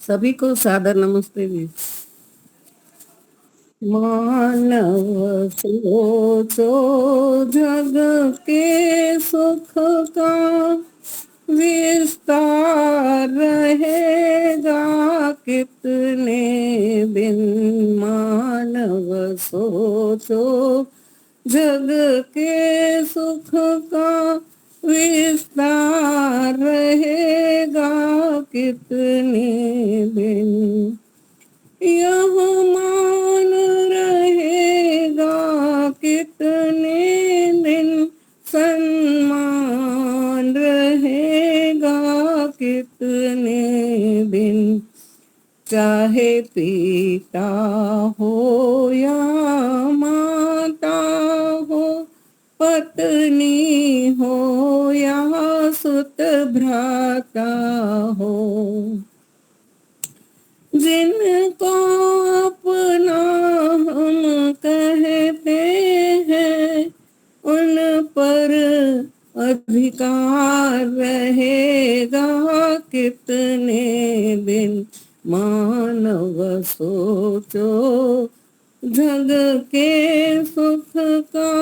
सभी को सादर नमस्ते जी। मानव सोचो जग के सुख का विस्तार रहेगा कितने दिन। मानव सोचो जग के सुख का विस्तार रहेगा कितने दिन। यह मान रहेगा कितने दिन। सम्मान रहेगा कितने दिन। चाहे पिता हो या माता हो, पत्नी हो या सुत भ्राता हो, जिनको अपना हम कहते हैं उन पर अधिकार रहेगा कितने दिन। मानव सोचो जग के सुख का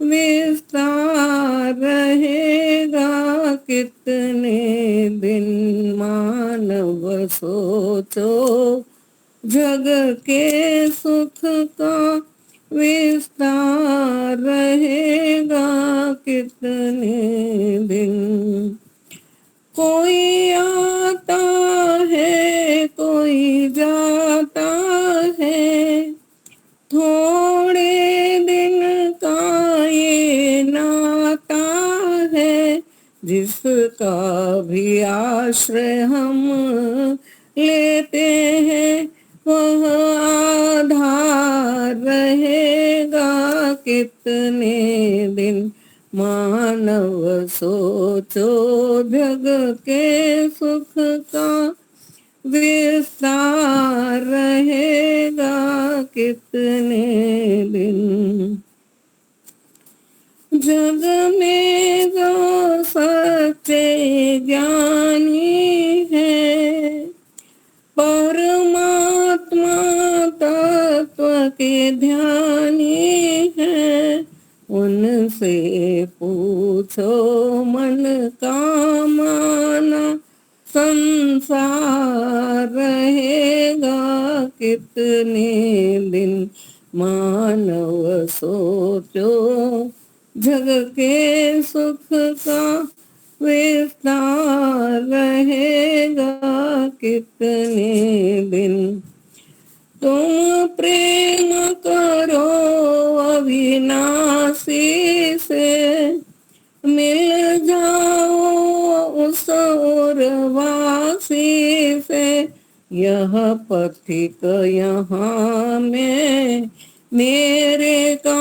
विस्तार रहेगा कितने दिन। मानव सोचो जग के सुख का विस्तार रहेगा कितने दिन। कोई आता है कोई जाता है, थोड़े दिन का ये नाता है। जिसका भी आश्रय हम लेते हैं वह आधार रहेगा कितने दिन। मानव सोचो जग के सुख का विस्तार रहेगा कितने दिन। जग में जो सच्चे ज्ञानी है, परमात्मा तत्व के ध्यानी है, उनसे पूछो मन का माना। संसार रहेगा कितने दिन। मानव सोचो जग के सुख का विस्तार रहेगा कितने दिन। तुम प्रेम करो अविनाशी से, मिल जाओ उस उर्वासी से। यह पथिक यहाँ में मेरे का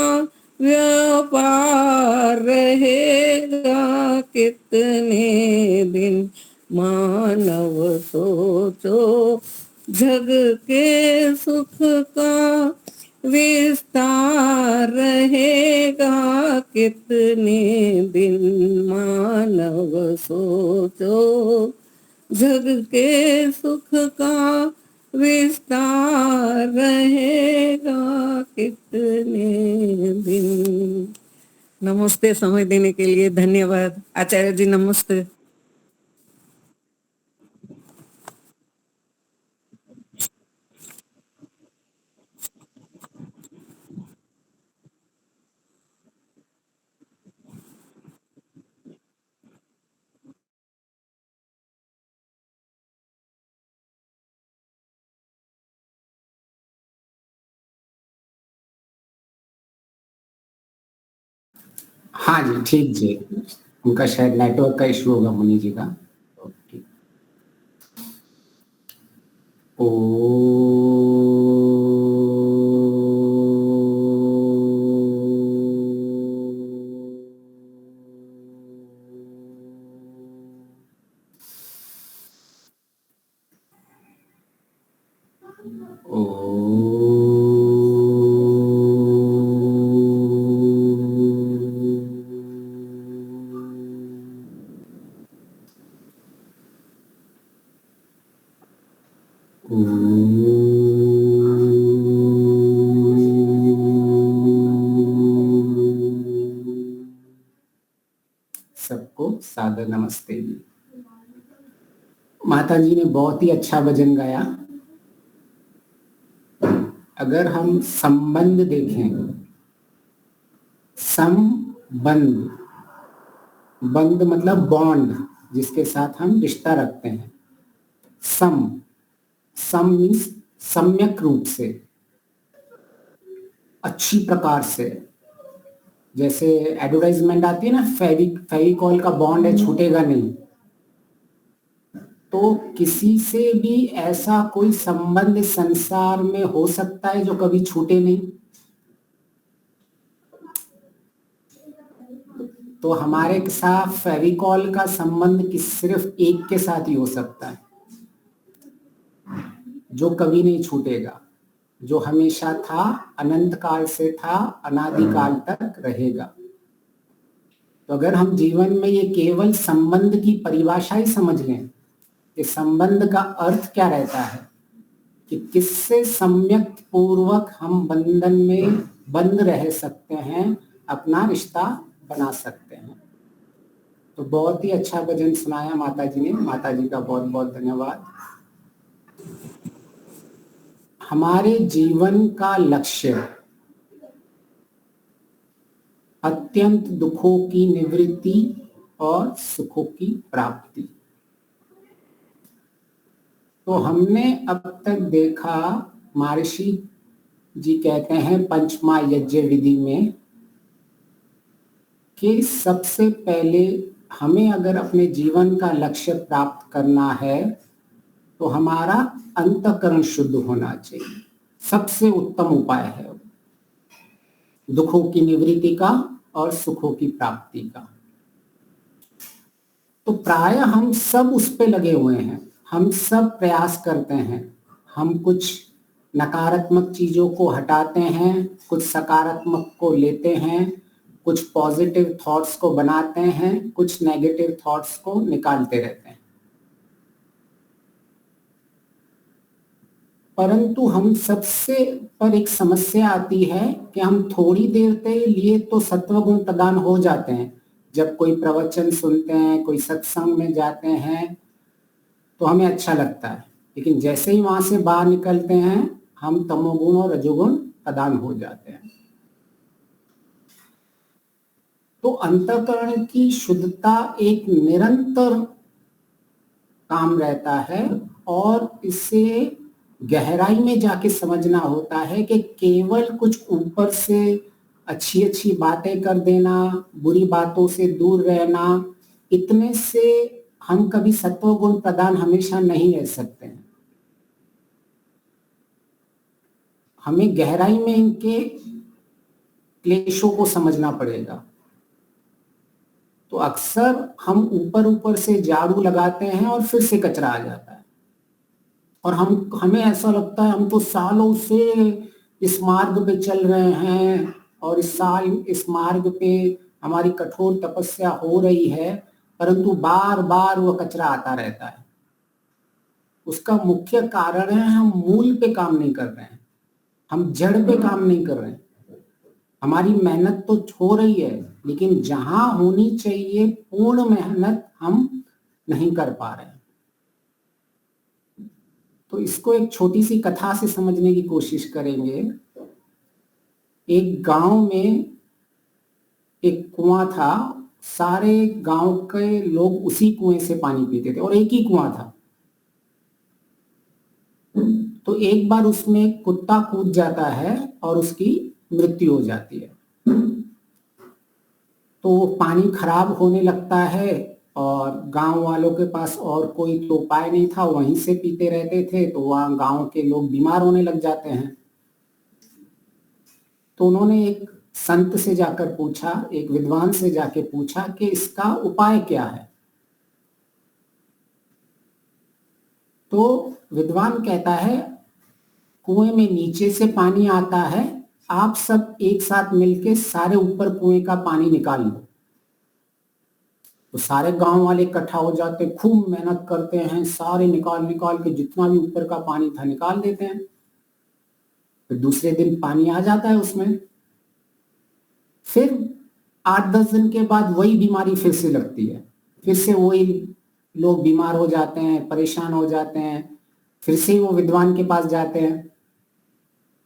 व्यापार रहेगा कितने दिन। मानव सोचो जग के सुख का विस्तार रहेगा कितने दिन। मानव सोचो जग के सुख का विस्तार रहेगा कितने दिन। नमस्ते। समय देने के लिए धन्यवाद। आचार्य जी नमस्ते। हाँ जी, ठीक जी। उनका शायद नेटवर्क का इश्यू होगा मुनि जी का। ओके। ओ सबको सादर नमस्ते जी। माता जी ने बहुत ही अच्छा भजन गाया। अगर हम संबंध देखें, संबंध, बंध मतलब बॉन्ड, जिसके साथ हम रिश्ता रखते हैं। सम मीन्स सम्यक रूप से, अच्छी प्रकार से। जैसे एडवर्टाइजमेंट आती है ना, फेविकॉल का बॉन्ड है, छूटेगा नहीं। तो किसी से भी ऐसा कोई संबंध संसार में हो सकता है जो कभी छूटे नहीं। तो हमारे साथ फेविकॉल का संबंध सिर्फ एक के साथ ही हो सकता है, जो कभी नहीं छूटेगा, जो हमेशा था, अनंत काल से था, अनादिकाल तक रहेगा। तो अगर हम जीवन में ये केवल संबंध की परिभाषा ही समझ लें कि संबंध का अर्थ क्या रहता है, कि किससे सम्यक पूर्वक हम बंधन में बंद रह सकते हैं, अपना रिश्ता बना सकते हैं। तो बहुत ही अच्छा भजन सुनाया माता जी ने। माता जी का बहुत बहुत धन्यवाद। हमारे जीवन का लक्ष्य अत्यंत दुखों की निवृत्ति और सुखों की प्राप्ति। तो हमने अब तक देखा, महर्षि जी कहते हैं पंचमा यज्ञ विधि में, कि सबसे पहले हमें अगर अपने जीवन का लक्ष्य प्राप्त करना है तो हमारा अंतःकरण शुद्ध होना चाहिए। सबसे उत्तम उपाय है दुखों की निवृत्ति का और सुखों की प्राप्ति का। तो प्राय हम सब उस पे लगे हुए हैं, हम सब प्रयास करते हैं। हम कुछ नकारात्मक चीजों को हटाते हैं, कुछ सकारात्मक को लेते हैं, कुछ पॉजिटिव थॉट्स को बनाते हैं, कुछ नेगेटिव थॉट्स को निकालते रहते हैं। परंतु हम सबसे पर एक समस्या आती है कि हम थोड़ी देर के लिए तो सत्वगुण प्रदान हो जाते हैं। जब कोई प्रवचन सुनते हैं, कोई सत्संग में जाते हैं तो हमें अच्छा लगता है, लेकिन जैसे ही वहां से बाहर निकलते हैं हम तमोगुण और रजोगुण प्रदान हो जाते हैं। तो अंतःकरण की शुद्धता एक निरंतर काम रहता है, और इससे गहराई में जाके समझना होता है कि केवल कुछ ऊपर से अच्छी अच्छी बातें कर देना, बुरी बातों से दूर रहना, इतने से हम कभी सत्वगुण प्रदान हमेशा नहीं रह सकते हैं। हमें गहराई में इनके क्लेशों को समझना पड़ेगा। तो अक्सर हम ऊपर ऊपर से झाड़ू लगाते हैं और फिर से कचरा आ जाता है, और हमें ऐसा लगता है हम तो सालों से इस मार्ग पे चल रहे हैं और इस मार्ग पे हमारी कठोर तपस्या हो रही है, परंतु बार बार वो कचरा आता रहता है। उसका मुख्य कारण है हम मूल पे काम नहीं कर रहे हैं, हम जड़ पे काम नहीं कर रहे हैं। हमारी मेहनत तो हो रही है, लेकिन जहां होनी चाहिए पूर्ण मेहनत हम नहीं कर पा रहे हैं। तो इसको एक छोटी सी कथा से समझने की कोशिश करेंगे। एक गांव में एक कुआं था, सारे गांव के लोग उसी कुएं से पानी पीते थे, और एक ही कुआं था। तो एक बार उसमें कुत्ता कूद जाता है और उसकी मृत्यु हो जाती है। तो वो पानी खराब होने लगता है, और गांव वालों के पास और कोई तो उपाय नहीं था, वहीं से पीते रहते थे। तो वहां गांव के लोग बीमार होने लग जाते हैं। तो उन्होंने एक संत से जाकर पूछा, एक विद्वान से जाके पूछा कि इसका उपाय क्या है। तो विद्वान कहता है, कुएं में नीचे से पानी आता है, आप सब एक साथ मिलके सारे ऊपर कुएं का पानी निकाल लो। तो सारे गांव वाले इकट्ठा हो जाते, खूब मेहनत करते हैं, सारे निकाल निकाल के जितना भी ऊपर का पानी था निकाल देते हैं। फिर दूसरे दिन पानी आ जाता है उसमें। फिर 8-10 दिन के बाद वही बीमारी फिर से लगती है, फिर से वही लोग बीमार हो जाते हैं, परेशान हो जाते हैं, फिर से वो विद्वान के पास जाते हैं।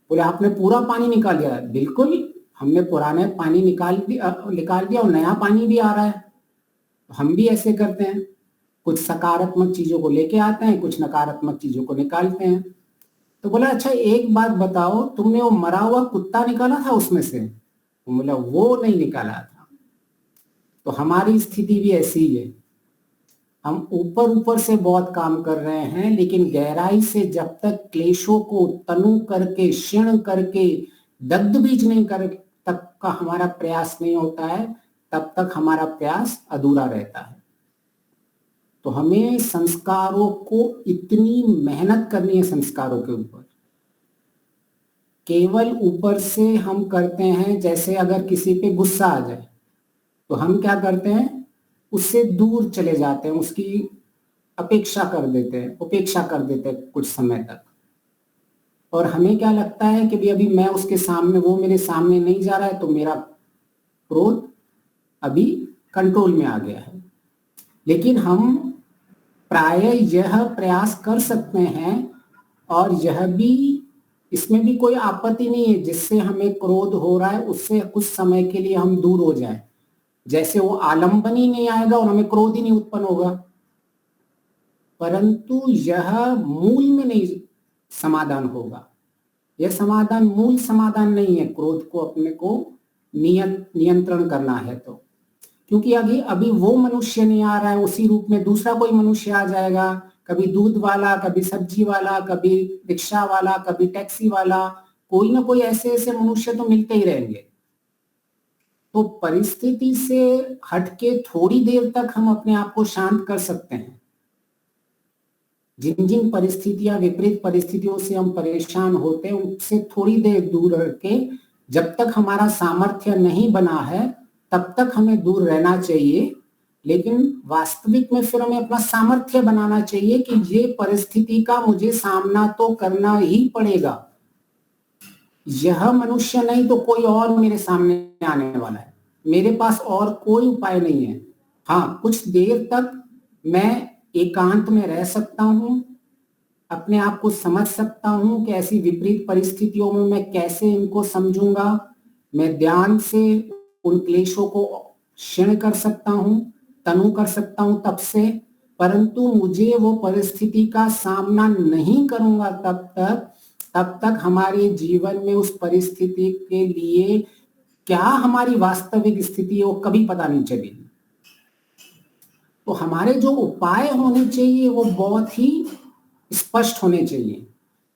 बोले आपने पूरा पानी निकाल दिया। बिल्कुल, हमने पुराने पानी निकाल दिया और नया पानी भी आ रहा है। हम भी ऐसे करते हैं, कुछ सकारात्मक चीजों को लेके आते हैं, कुछ नकारात्मक चीजों को निकालते हैं। तो बोला अच्छा एक बात बताओ, तुमने वो मरा हुआ कुत्ता निकाला था उसमें से? बोला वो नहीं निकाला था। तो हमारी स्थिति भी ऐसी ही है, हम ऊपर ऊपर से बहुत काम कर रहे हैं, लेकिन गहराई से जब तक क्लेशों को तनु करके, क्षीण करके, दग्ध बीज नहीं कर तक का हमारा प्रयास नहीं होता है, तब तक हमारा प्रयास अधूरा रहता है। तो हमें संस्कारों को इतनी मेहनत करनी है, संस्कारों के ऊपर केवल ऊपर से हम करते हैं। जैसे अगर किसी पे गुस्सा आ जाए तो हम क्या करते हैं, उससे दूर चले जाते हैं, उसकी अपेक्षा कर देते हैं, उपेक्षा कर देते हैं कुछ समय तक। और हमें क्या लगता है कि भी अभी मैं उसके सामने, वो मेरे सामने नहीं जा रहा है, तो मेरा क्रोध अभी कंट्रोल में आ गया है। लेकिन हम प्रायः यह प्रयास कर सकते हैं, और यह भी, इसमें भी कोई आपत्ति नहीं है, जिससे हमें क्रोध हो रहा है उससे कुछ समय के लिए हम दूर हो जाएं। जैसे वो आलंबन ही नहीं आएगा और हमें क्रोध ही नहीं उत्पन्न होगा, परंतु यह मूल में नहीं समाधान होगा। यह समाधान मूल समाधान नहीं है, क्रोध को अपने को नियंत्रण करना है। तो क्योंकि अभी वो मनुष्य नहीं आ रहा है, उसी रूप में दूसरा कोई मनुष्य आ जाएगा, कभी दूध वाला, कभी सब्जी वाला, कभी रिक्शा वाला, कभी टैक्सी वाला, कोई ना कोई ऐसे ऐसे मनुष्य तो मिलते ही रहेंगे। तो परिस्थिति से हटके थोड़ी देर तक हम अपने आप को शांत कर सकते हैं। जिन जिन परिस्थितियां, विपरीत परिस्थितियों से हम परेशान होते हैं, उनसे थोड़ी देर दूर रह के, जब तक हमारा सामर्थ्य नहीं बना है तब तक हमें दूर रहना चाहिए। लेकिन वास्तविक में फिर हमें अपना सामर्थ्य बनाना चाहिए कि ये परिस्थिति का मुझे सामना तो करना ही पड़ेगा। यह मनुष्य नहीं तो कोई और मेरे सामने आने वाला है, मेरे पास और कोई उपाय नहीं है। हाँ, कुछ देर तक मैं एकांत में रह सकता हूं, अपने आप को समझ सकता हूं कि ऐसी विपरीत परिस्थितियों में मैं कैसे इनको समझूंगा। मैं ध्यान से उन क्लेशों को क्षीण कर सकता हूं, तनु कर सकता हूं तब से, परंतु मुझे वो परिस्थिति का सामना नहीं करूंगा तब तक हमारे जीवन में उस परिस्थिति के लिए क्या हमारी वास्तविक स्थिति है वो कभी पता नहीं चलेगी। तो हमारे जो उपाय होने चाहिए वो बहुत ही स्पष्ट होने चाहिए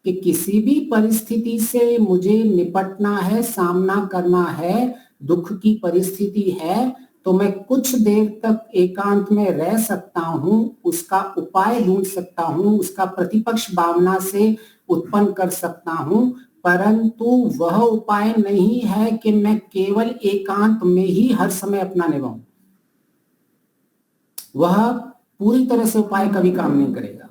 कि किसी भी परिस्थिति से मुझे निपटना है, सामना करना है, दुख की परिस्थिति है, तो मैं कुछ देर तक एकांत में रह सकता हूं, उसका उपाय ढूंढ सकता हूं, उसका प्रतिपक्ष भावना से उत्पन्न कर सकता हूं, परंतु वह उपाय नहीं है कि मैं केवल एकांत में ही हर समय अपना निभाऊं। वह पूरी तरह से उपाय कभी काम नहीं करेगा।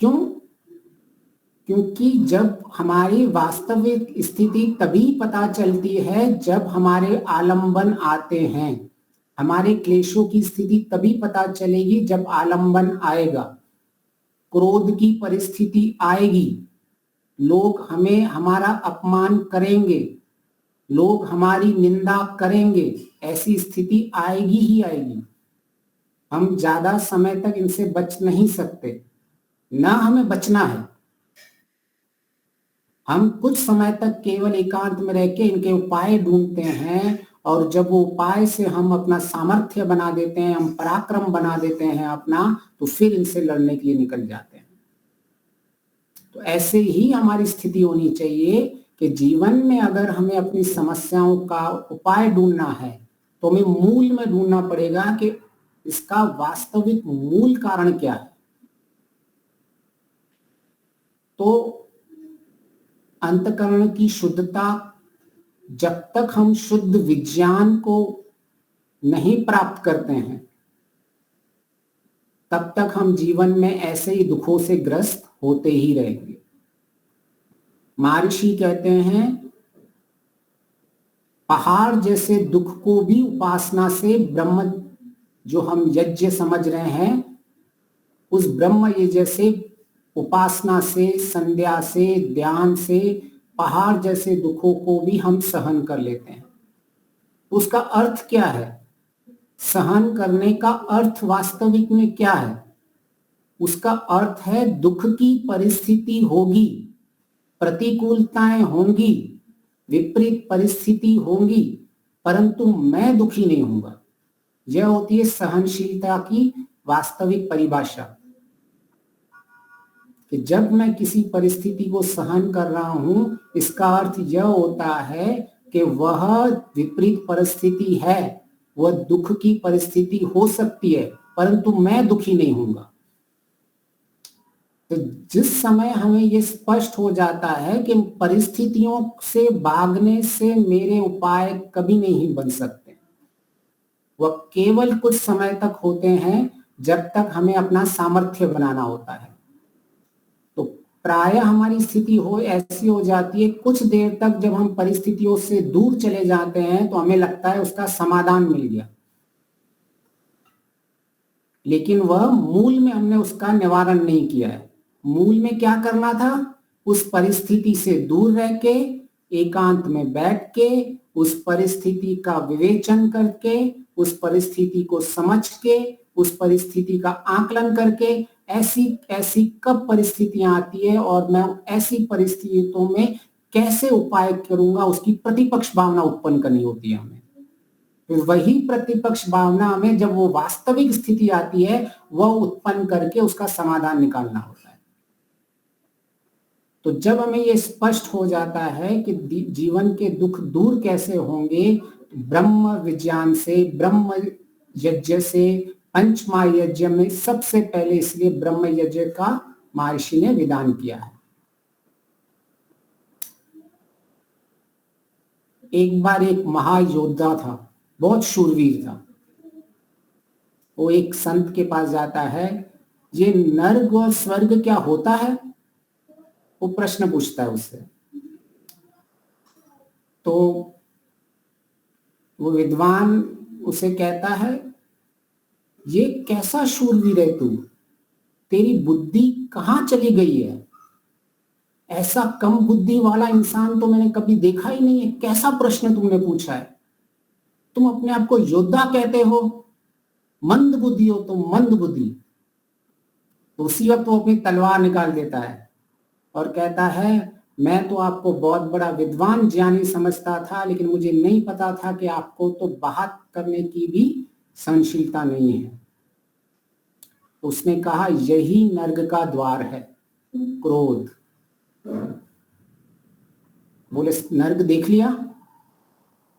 क्यों? क्योंकि जब हमारी वास्तविक स्थिति तभी पता चलती है जब हमारे आलंबन आते हैं। हमारे क्लेशों की स्थिति तभी पता चलेगी जब आलंबन आएगा, क्रोध की परिस्थिति आएगी, लोग हमें, हमारा अपमान करेंगे, लोग हमारी निंदा करेंगे, ऐसी स्थिति आएगी ही आएगी। हम ज्यादा समय तक इनसे बच नहीं सकते, ना हमें बचना है। हम कुछ समय तक केवल एकांत में रह के इनके उपाय ढूंढते हैं, और जब वो उपाय से हम अपना सामर्थ्य बना देते हैं, हम पराक्रम बना देते हैं अपना, तो फिर इनसे लड़ने के लिए निकल जाते हैं। तो ऐसे ही हमारी स्थिति होनी चाहिए कि जीवन में अगर हमें अपनी समस्याओं का उपाय ढूंढना है तो हमें मूल में ढूंढना पड़ेगा कि इसका वास्तविक मूल कारण क्या है। तो अंतःकरण की शुद्धता, जब तक हम शुद्ध विज्ञान को नहीं प्राप्त करते हैं तब तक हम जीवन में ऐसे ही दुखों से ग्रस्त होते ही रहेंगे। महर्षि कहते हैं पहाड़ जैसे दुख को भी उपासना से ब्रह्म, जो हम यज्ञ समझ रहे हैं, उस ब्रह्म यज्ञ से, उपासना से, संध्या से, ध्यान से पहाड़ जैसे दुखों को भी हम सहन कर लेते हैं। उसका अर्थ क्या है? सहन करने का अर्थ वास्तविक में क्या है? उसका अर्थ है दुख की परिस्थिति होगी, प्रतिकूलताएं होंगी, विपरीत परिस्थिति होंगी, परंतु मैं दुखी नहीं होऊंगा। यह होती है सहनशीलता की वास्तविक परिभाषा, कि जब मैं किसी परिस्थिति को सहन कर रहा हूं, इसका अर्थ यह होता है कि वह विपरीत परिस्थिति है, वह दुख की परिस्थिति हो सकती है, परंतु मैं दुखी नहीं होऊंगा। तो जिस समय हमें ये स्पष्ट हो जाता है कि परिस्थितियों से भागने से मेरे उपाय कभी नहीं बन सकते, वह केवल कुछ समय तक होते हैं, जब तक हमें अपना सामर्थ्य बनाना होता है। तो प्रायः हमारी स्थिति ऐसी हो जाती है, कुछ देर तक जब हम परिस्थितियों से दूर चले जाते हैं तो हमें लगता है उसका समाधान मिल गया, लेकिन वह मूल में हमने उसका निवारण नहीं किया है। मूल में क्या करना था? उस परिस्थिति से दूर रह के, एकांत में बैठ के, उस परिस्थिति का विवेचन करके, उस परिस्थिति को समझ के, उस परिस्थिति का आकलन करके, ऐसी ऐसी कब परिस्थितियां आती है और मैं ऐसी परिस्थितियों में कैसे उपाय करूंगा, उसकी प्रतिपक्ष भावना उत्पन्न करनी होती है हमें। फिर वही प्रतिपक्ष भावना में जब वो वास्तविक स्थिति आती है, वह उत्पन्न करके उसका समाधान निकालना होता है। तो जब हमें ये स्पष्ट हो जाता है कि जीवन के दुख दूर कैसे होंगे, ब्रह्म विज्ञान से, ब्रह्म यज्ञ से, पंचमहायज्ञ में सबसे पहले इसलिए ब्रह्म यज्ञ का महर्षि ने विधान किया है। एक बार एक महायोद्धा था, बहुत शूरवीर था। वो एक संत के पास जाता है, ये नर्क और स्वर्ग क्या होता है? वो प्रश्न पूछता है उससे। तो वो विद्वान उसे कहता है, ये कैसा शूरवीर है तू, तेरी बुद्धि कहाँ चली गई है? ऐसा कम बुद्धि वाला इंसान तो मैंने कभी देखा ही नहीं है। कैसा प्रश्न तुमने पूछा है? तुम अपने आप को योद्धा कहते हो, मंद बुद्धि हो तुम, मंद बुद्धि। तो उसी वक्त वो अपनी तलवार निकाल देता है और कहता है, मैं तो आपको बहुत बड़ा विद्वान ज्ञानी समझता था, लेकिन मुझे नहीं पता था कि आपको तो बात करने की भी सहनशीलता नहीं है। उसने कहा, यही नर्क का द्वार है, क्रोध। बोले, नर्क देख लिया?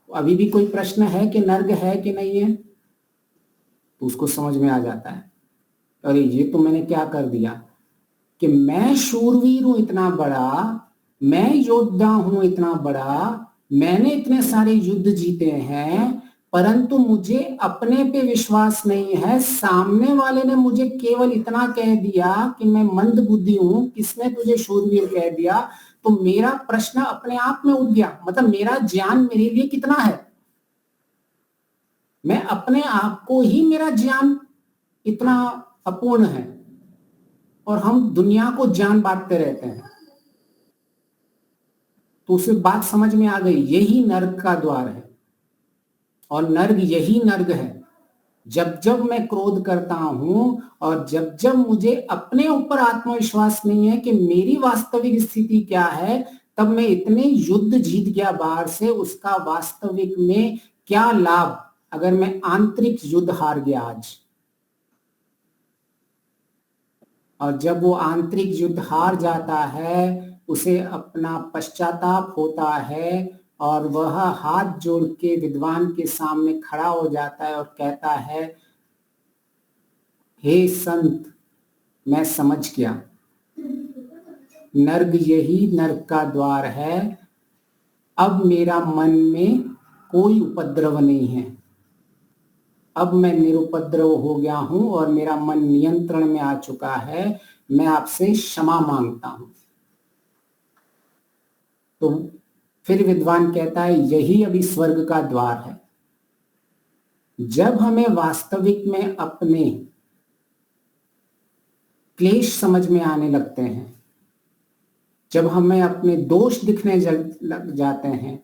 अभी भी कोई प्रश्न है कि नर्क है कि नहीं है? तो उसको समझ में आ जाता है, अरे ये तो मैंने क्या कर दिया कि मैं शूरवीर हूं इतना बड़ा, मैं योद्धा हूं इतना बड़ा, मैंने इतने सारे युद्ध जीते हैं, परंतु मुझे अपने पे विश्वास नहीं है। सामने वाले ने मुझे केवल इतना कह दिया कि मैं मंद बुद्धि हूं, किसने तुझे शूरवीर कह दिया? तो मेरा प्रश्न अपने आप में उठ गया, मतलब मेरा ज्ञान मेरे लिए कितना है? मैं अपने आप को ही, मेरा ज्ञान इतना अपूर्ण है, और हम दुनिया को ज्ञान बांटते रहते हैं। तो उसे बात समझ में आ गई, यही नर्क का द्वार है, और नर्क यही नर्क है। जब जब मैं क्रोध करता हूं और जब जब मुझे अपने ऊपर आत्मविश्वास नहीं है कि मेरी वास्तविक स्थिति क्या है, तब मैं इतने युद्ध जीत गया बाहर से, उसका वास्तविक में क्या लाभ अगर मैं आंतरिक युद्ध हार गया आज। और जब वो आंतरिक युद्ध हार जाता है, उसे अपना पश्चाताप होता है, और वह हाथ जोड़ के विद्वान के सामने खड़ा हो जाता है और कहता है, हे संत, मैं समझ गया, नर्क यही नर्क का द्वार है। अब मेरा मन में कोई उपद्रव नहीं है, अब मैं निरुपद्रव हो गया हूं और मेरा मन नियंत्रण में आ चुका है। मैं आपसे क्षमा मांगता हूं। तो फिर विद्वान कहता है यही अभी स्वर्ग का द्वार है। जब हमें वास्तविक में अपने क्लेश समझ में आने लगते हैं, जब हमें अपने दोष दिखने लग जाते हैं,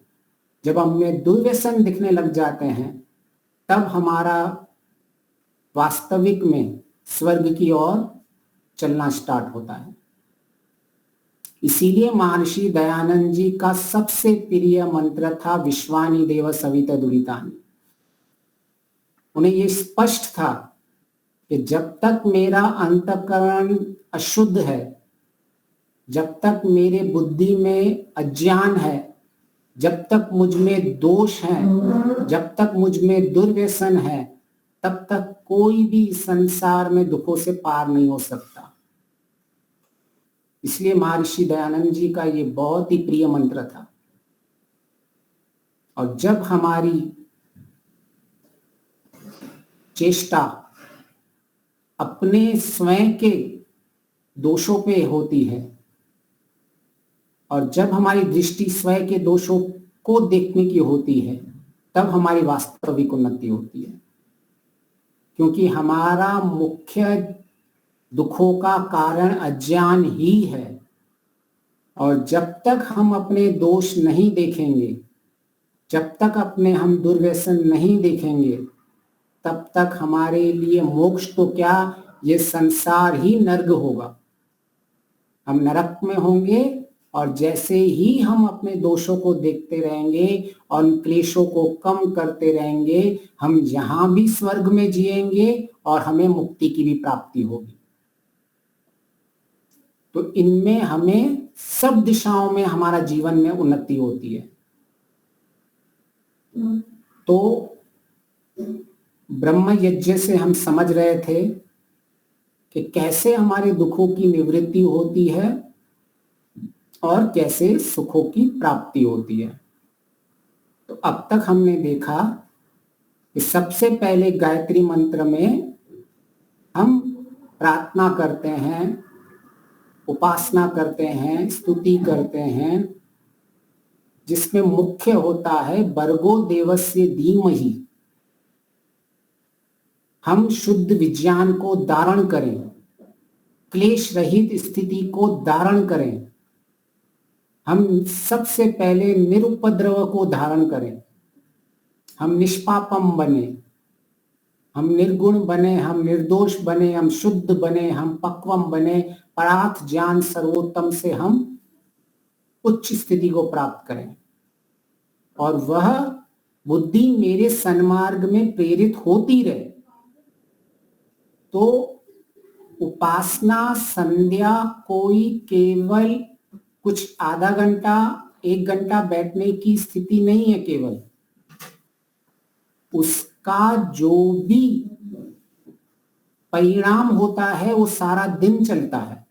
जब हमें दुर्व्यसन दिखने लग जाते हैं, तब हमारा वास्तविक में स्वर्ग की ओर चलना स्टार्ट होता है। इसीलिए महर्षि दयानंद जी का सबसे प्रिय मंत्र था विश्वानि देव सविता दुरितानि। उन्हें यह स्पष्ट था कि जब तक मेरा अंतःकरण अशुद्ध है, जब तक मेरे बुद्धि में अज्ञान है, जब तक मुझ में दोष है, जब तक मुझ में दुर्व्यसन है, तब तक कोई भी संसार में दुखों से पार नहीं हो सकता। इसलिए महर्षि दयानंद जी का ये बहुत ही प्रिय मंत्र था। और जब हमारी चेष्टा अपने स्वयं के दोषों पे होती है और जब हमारी दृष्टि स्वयं के दोषों को देखने की होती है, तब हमारी वास्तविक उन्नति होती है। क्योंकि हमारा मुख्य दुखों का कारण अज्ञान ही है। और जब तक हम अपने दोष नहीं देखेंगे, जब तक अपने हम दुर्व्यसन नहीं देखेंगे, तब तक हमारे लिए मोक्ष तो क्या, ये संसार ही नर्क होगा। हम नरक में होंगे। और जैसे ही हम अपने दोषों को देखते रहेंगे और उन क्लेशों को कम करते रहेंगे, हम यहां भी स्वर्ग में जिएंगे और हमें मुक्ति की भी प्राप्ति होगी। तो इनमें हमें सब दिशाओं में हमारा जीवन में उन्नति होती है। तो ब्रह्म यज्ञ से हम समझ रहे थे कि कैसे हमारे दुखों की निवृत्ति होती है और कैसे सुखों की प्राप्ति होती है। तो अब तक हमने देखा कि सबसे पहले गायत्री मंत्र में हम प्रार्थना करते हैं, उपासना करते हैं, स्तुति करते हैं, जिसमें मुख्य होता है भर्गो देवस्य धीमहि। हम शुद्ध विज्ञान को धारण करें, क्लेश रहित स्थिति को धारण करें। हम सबसे पहले निरुपद्रव को धारण करें। हम निष्पापम बने, हम निर्गुण बने, हम निर्दोष बने, हम शुद्ध बने, हम पक्वम बने, परार्थ ज्ञान सर्वोत्तम से हम उच्च स्थिति को प्राप्त करें। और वह बुद्धि मेरे सन्मार्ग में प्रेरित होती रहे। तो उपासना संध्या कोई केवल कुछ आधा घंटा 1 घंटा बैठने की स्थिति नहीं है। केवल उसका जो भी परिणाम होता है वो सारा दिन चलता है।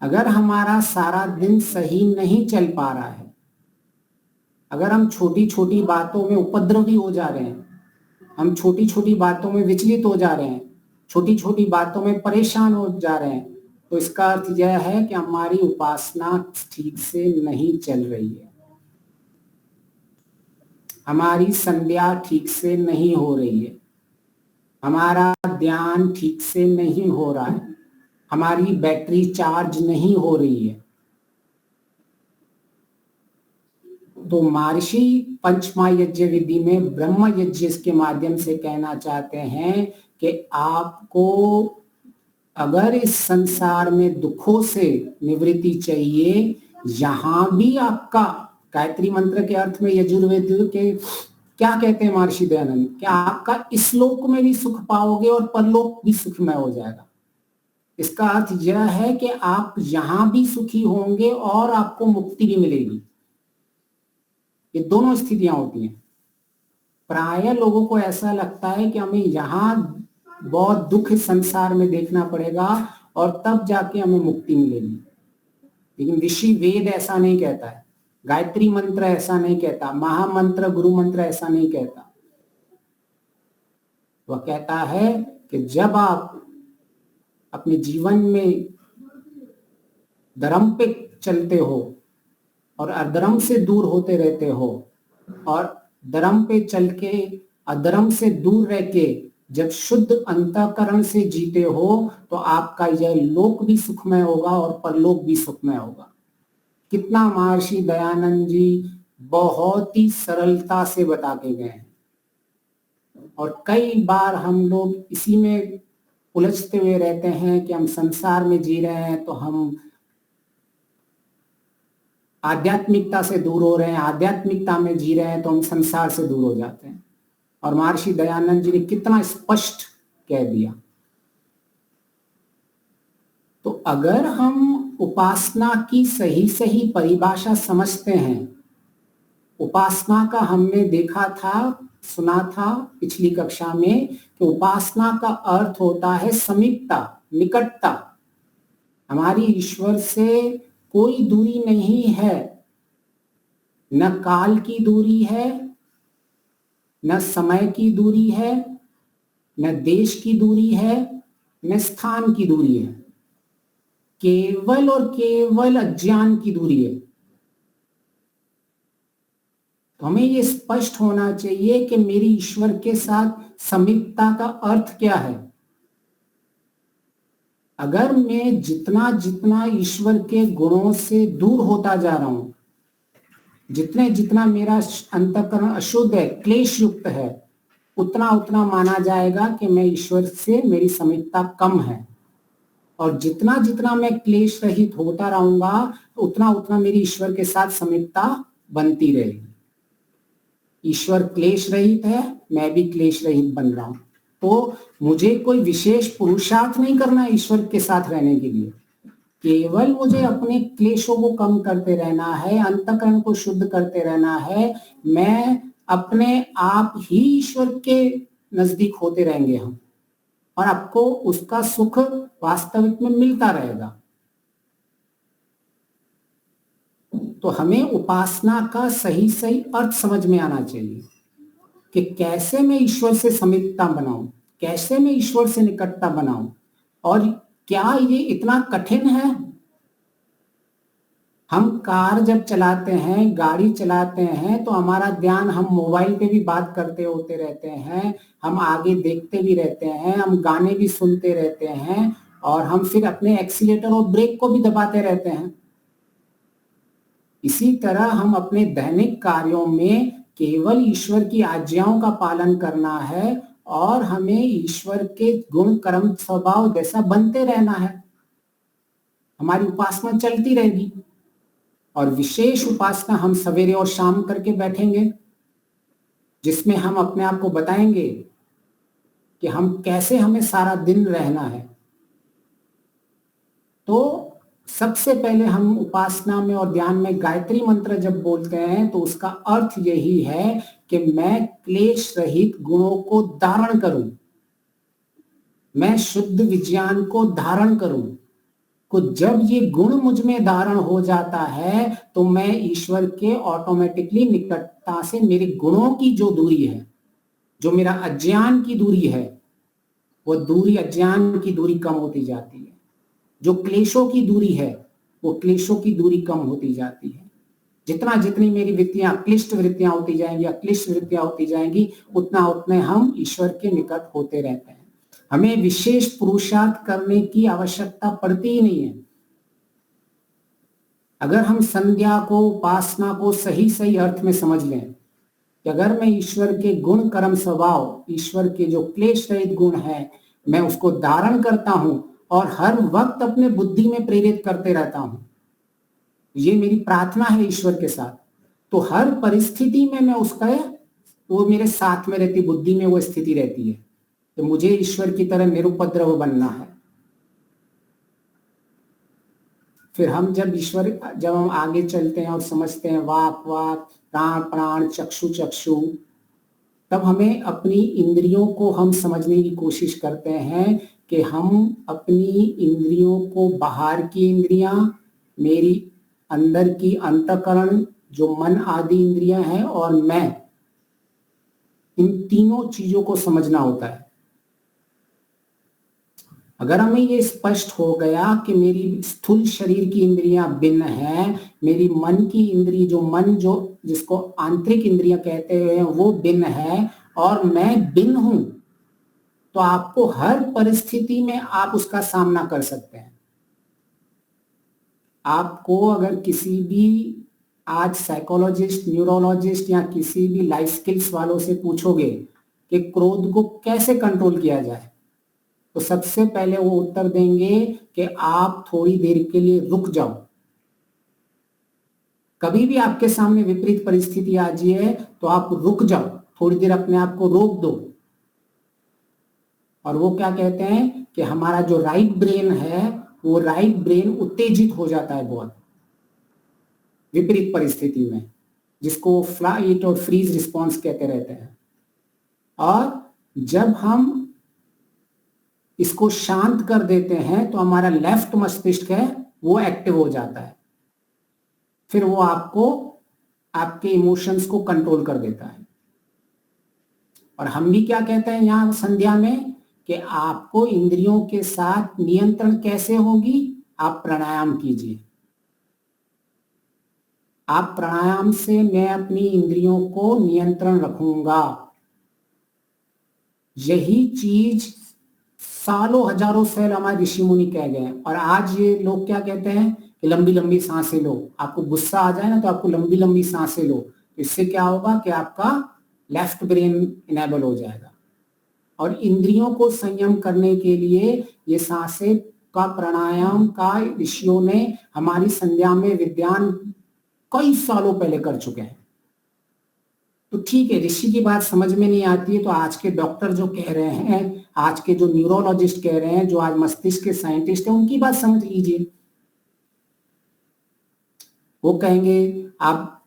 अगर हमारा सारा दिन सही नहीं चल पा रहा है, अगर हम छोटी छोटी बातों में उपद्रवी हो जा रहे हैं, हम छोटी छोटी बातों में विचलित हो जा रहे हैं, छोटी छोटी बातों में परेशान हो जा रहे हैं, तो इसका अर्थ यह है कि हमारी उपासना ठीक से नहीं चल रही है, हमारी संध्या ठीक से नहीं हो रही है, हमारा ध्यान ठीक से नहीं हो रहा है, हमारी बैटरी चार्ज नहीं हो रही है। तो महर्षि पंचमा यज्ञ विधि में ब्रह्म यज्ञ के माध्यम से कहना चाहते हैं कि आपको अगर इस संसार में दुखों से निवृत्ति चाहिए, यहां भी आपका गायत्री मंत्र के अर्थ में यजुर्वेद के क्या कहते हैं महर्षि दयानंद, कि आपका इस लोक में भी सुख पाओगे और परलोक भी सुखमय हो जाएगा। इसका अर्थ यह है कि आप यहां भी सुखी होंगे और आपको मुक्ति भी मिलेगी। ये दोनों स्थितियां होती हैं। प्राय लोगों को ऐसा लगता है कि हमें यहाँ बहुत दुख संसार में देखना पड़ेगा और तब जाके हमें मुक्ति मिलेगी, लेकिन ऋषि वेद ऐसा नहीं कहता है, गायत्री मंत्र ऐसा नहीं कहता, महामंत्र गुरु मंत्र ऐसा नहीं कहता। वह कहता है कि जब आप अपने जीवन में धर्म पे चलते हो और अधर्म से दूर होते रहते हो और धर्म पे चल के अधर्म से दूर रह के जब शुद्ध अंतःकरण से जीते हो तो आपका यह लोक भी सुखमय होगा और परलोक भी सुखमय होगा। कितना महर्षि दयानंद जी बहुत ही सरलता से बता के गए हैं और कई बार हम लोग इसी में उलझते हुए रहते हैं कि हम संसार में जी रहे हैं तो हम आध्यात्मिकता से दूर हो रहे हैं, आध्यात्मिकता में जी रहे हैं तो हम संसार से दूर हो जाते हैं। और महर्षि दयानंद जी ने कितना स्पष्ट कह दिया। तो अगर हम उपासना की सही सही परिभाषा समझते हैं, उपासना का हमने देखा था, सुना था पिछली कक्षा में कि उपासना का अर्थ होता है समीपता, निकटता। हमारी ईश्वर से कोई दूरी नहीं है, न काल की दूरी है, न समय की दूरी है, न देश की दूरी है, न स्थान की दूरी है, केवल और केवल अज्ञान की दूरी है। तो हमें ये स्पष्ट होना चाहिए कि मेरी ईश्वर के साथ समीपता का अर्थ क्या है। अगर मैं जितना जितना ईश्वर के गुणों से दूर होता जा रहा हूं, जितने जितना मेरा अंतःकरण अशुद्ध है, क्लेश युक्त है, उतना उतना माना जाएगा कि मैं ईश्वर से मेरी समीपता कम है। और जितना जितना मैं क्लेश रहित होता रहूंगा उतना उतना मेरी ईश्वर के साथ समीपता बनती रहेगी। ईश्वर क्लेश रहित है, मैं भी क्लेश रहित बन रहा हूं। तो मुझे कोई विशेष पुरुषार्थ नहीं करना है ईश्वर के साथ रहने के लिए, केवल मुझे अपने क्लेशों को कम करते रहना है, अंतःकरण को शुद्ध करते रहना है। मैं अपने आप ही ईश्वर के नजदीक होते रहेंगे हम, और आपको उसका सुख वास्तविक में मिलता रहेगा। तो हमें उपासना का सही सही अर्थ समझ में आना चाहिए कि कैसे मैं ईश्वर से समीपता बनाऊं, कैसे मैं ईश्वर से निकटता बनाऊं। और क्या ये इतना कठिन है? हम कार जब चलाते हैं, गाड़ी चलाते हैं, तो हमारा ध्यान, हम मोबाइल पे भी बात करते होते रहते हैं, हम आगे देखते भी रहते हैं, हम गाने भी सुनते रहते हैं, और हम फिर अपने एक्सीलेटर और ब्रेक को भी दबाते रहते हैं। इसी तरह हम अपने दैनिक कार्यों में केवल ईश्वर की आज्ञाओं का पालन करना है और हमें ईश्वर के गुण कर्म स्वभाव जैसा बनते रहना है। हमारी उपासना चलती रहेगी, और विशेष उपासना हम सवेरे और शाम करके बैठेंगे, जिसमें हम अपने आप को बताएंगे कि हम कैसे हमें सारा दिन रहना है। तो सबसे पहले हम उपासना में और ध्यान में गायत्री मंत्र जब बोलते हैं तो उसका अर्थ यही है कि मैं क्लेश रहित गुणों को धारण करूं, मैं शुद्ध विज्ञान को धारण करूं। तो जब ये गुण मुझ में धारण हो जाता है तो मैं ईश्वर के ऑटोमेटिकली निकटता से, मेरे गुणों की जो दूरी है, जो मेरा अज्ञान की दूरी है, वो दूरी, अज्ञान की दूरी कम होती जाती है। जो क्लेशों की दूरी है वो क्लेशों की दूरी कम होती जाती है। जितना जितनी मेरी वृत्तियां क्लिष्ट वृत्तियां होती जाएंगी, अक्लिष्ट वृत्तियां होती जाएंगी, उतना उतने हम ईश्वर के निकट होते रहते हैं। हमें विशेष पुरुषार्थ करने की आवश्यकता पड़ती ही नहीं है। अगर हम संध्या को, उपासना को सही सही अर्थ में समझ लें कि अगर मैं ईश्वर के गुण कर्म स्वभाव, ईश्वर के जो क्लेश रहित गुण है, मैं उसको धारण करता हूं और हर वक्त अपने बुद्धि में प्रेरित करते रहता हूं, ये मेरी प्रार्थना है ईश्वर के साथ, तो हर परिस्थिति में मैं उसका, वो मेरे साथ में रहती, बुद्धि में वो स्थिति रहती है। तो मुझे ईश्वर की तरह निरुपद्रव बनना है। फिर हम जब हम आगे चलते हैं और समझते हैं वाक वाक, प्राण प्राण, चक्षु चक्षु, तब हमें अपनी इंद्रियों को हम समझने की कोशिश करते हैं कि हम अपनी इंद्रियों को, बाहर की इंद्रियां, मेरी अंदर की अंतःकरण जो मन आदि इंद्रियां हैं, और मैं, इन तीनों चीजों को समझना होता है। अगर हमें ये स्पष्ट हो गया कि मेरी स्थूल शरीर की इंद्रियां भिन्न है, मेरी मन की इंद्री जो जिसको आंतरिक इंद्रियां कहते हैं वो भिन्न है और मैं भिन्न हूं, तो आपको हर परिस्थिति में आप उसका सामना कर सकते हैं। आपको अगर किसी भी आज साइकोलॉजिस्ट, न्यूरोलॉजिस्ट या किसी भी लाइफ स्किल्स वालों से पूछोगे कि क्रोध को कैसे कंट्रोल किया जाए, तो सबसे पहले वो उत्तर देंगे कि आप थोड़ी देर के लिए रुक जाओ। कभी भी आपके सामने विपरीत परिस्थिति आ जाए तो आप रुक जाओ, थोड़ी देर अपने आप को रोक दो। और वो क्या कहते हैं कि हमारा जो राइट ब्रेन है वो राइट ब्रेन उत्तेजित हो जाता है बहुत विपरीत परिस्थिति में, जिसको फ्लाइट और फ्रीज रिस्पॉन्स कहते रहते हैं। और जब हम इसको शांत कर देते हैं तो हमारा लेफ्ट मस्तिष्क है वो एक्टिव हो जाता है, फिर वो आपको आपके इमोशंस को कंट्रोल कर देता है। और हम भी क्या कहते हैं यहाँ संध्या में कि आपको इंद्रियों के साथ नियंत्रण कैसे होगी, आप प्राणायाम कीजिए। आप प्राणायाम से मैं अपनी इंद्रियों को नियंत्रण रखूंगा। यही चीज सालों हजारों साल हमारे ऋषि मुनि कह गए हैं। और आज ये लोग क्या कहते हैं कि लंबी लंबी सांसें लो। आपको गुस्सा आ जाए ना तो आपको लंबी लंबी सांसें लो, इससे क्या होगा कि आपका लेफ्ट ब्रेन इनेबल हो जाएगा। और इंद्रियों को संयम करने के लिए ये सांसें का प्राणायाम का ऋषियों ने हमारी संध्या में विद्वान कई सालों पहले कर चुके हैं। तो ठीक है, ऋषि की बात समझ में नहीं आती है तो आज के डॉक्टर जो कह रहे हैं, आज के जो न्यूरोलॉजिस्ट कह रहे हैं, जो आज मस्तिष्क के साइंटिस्ट हैं, उनकी बात समझ लीजिए। वो कहेंगे आप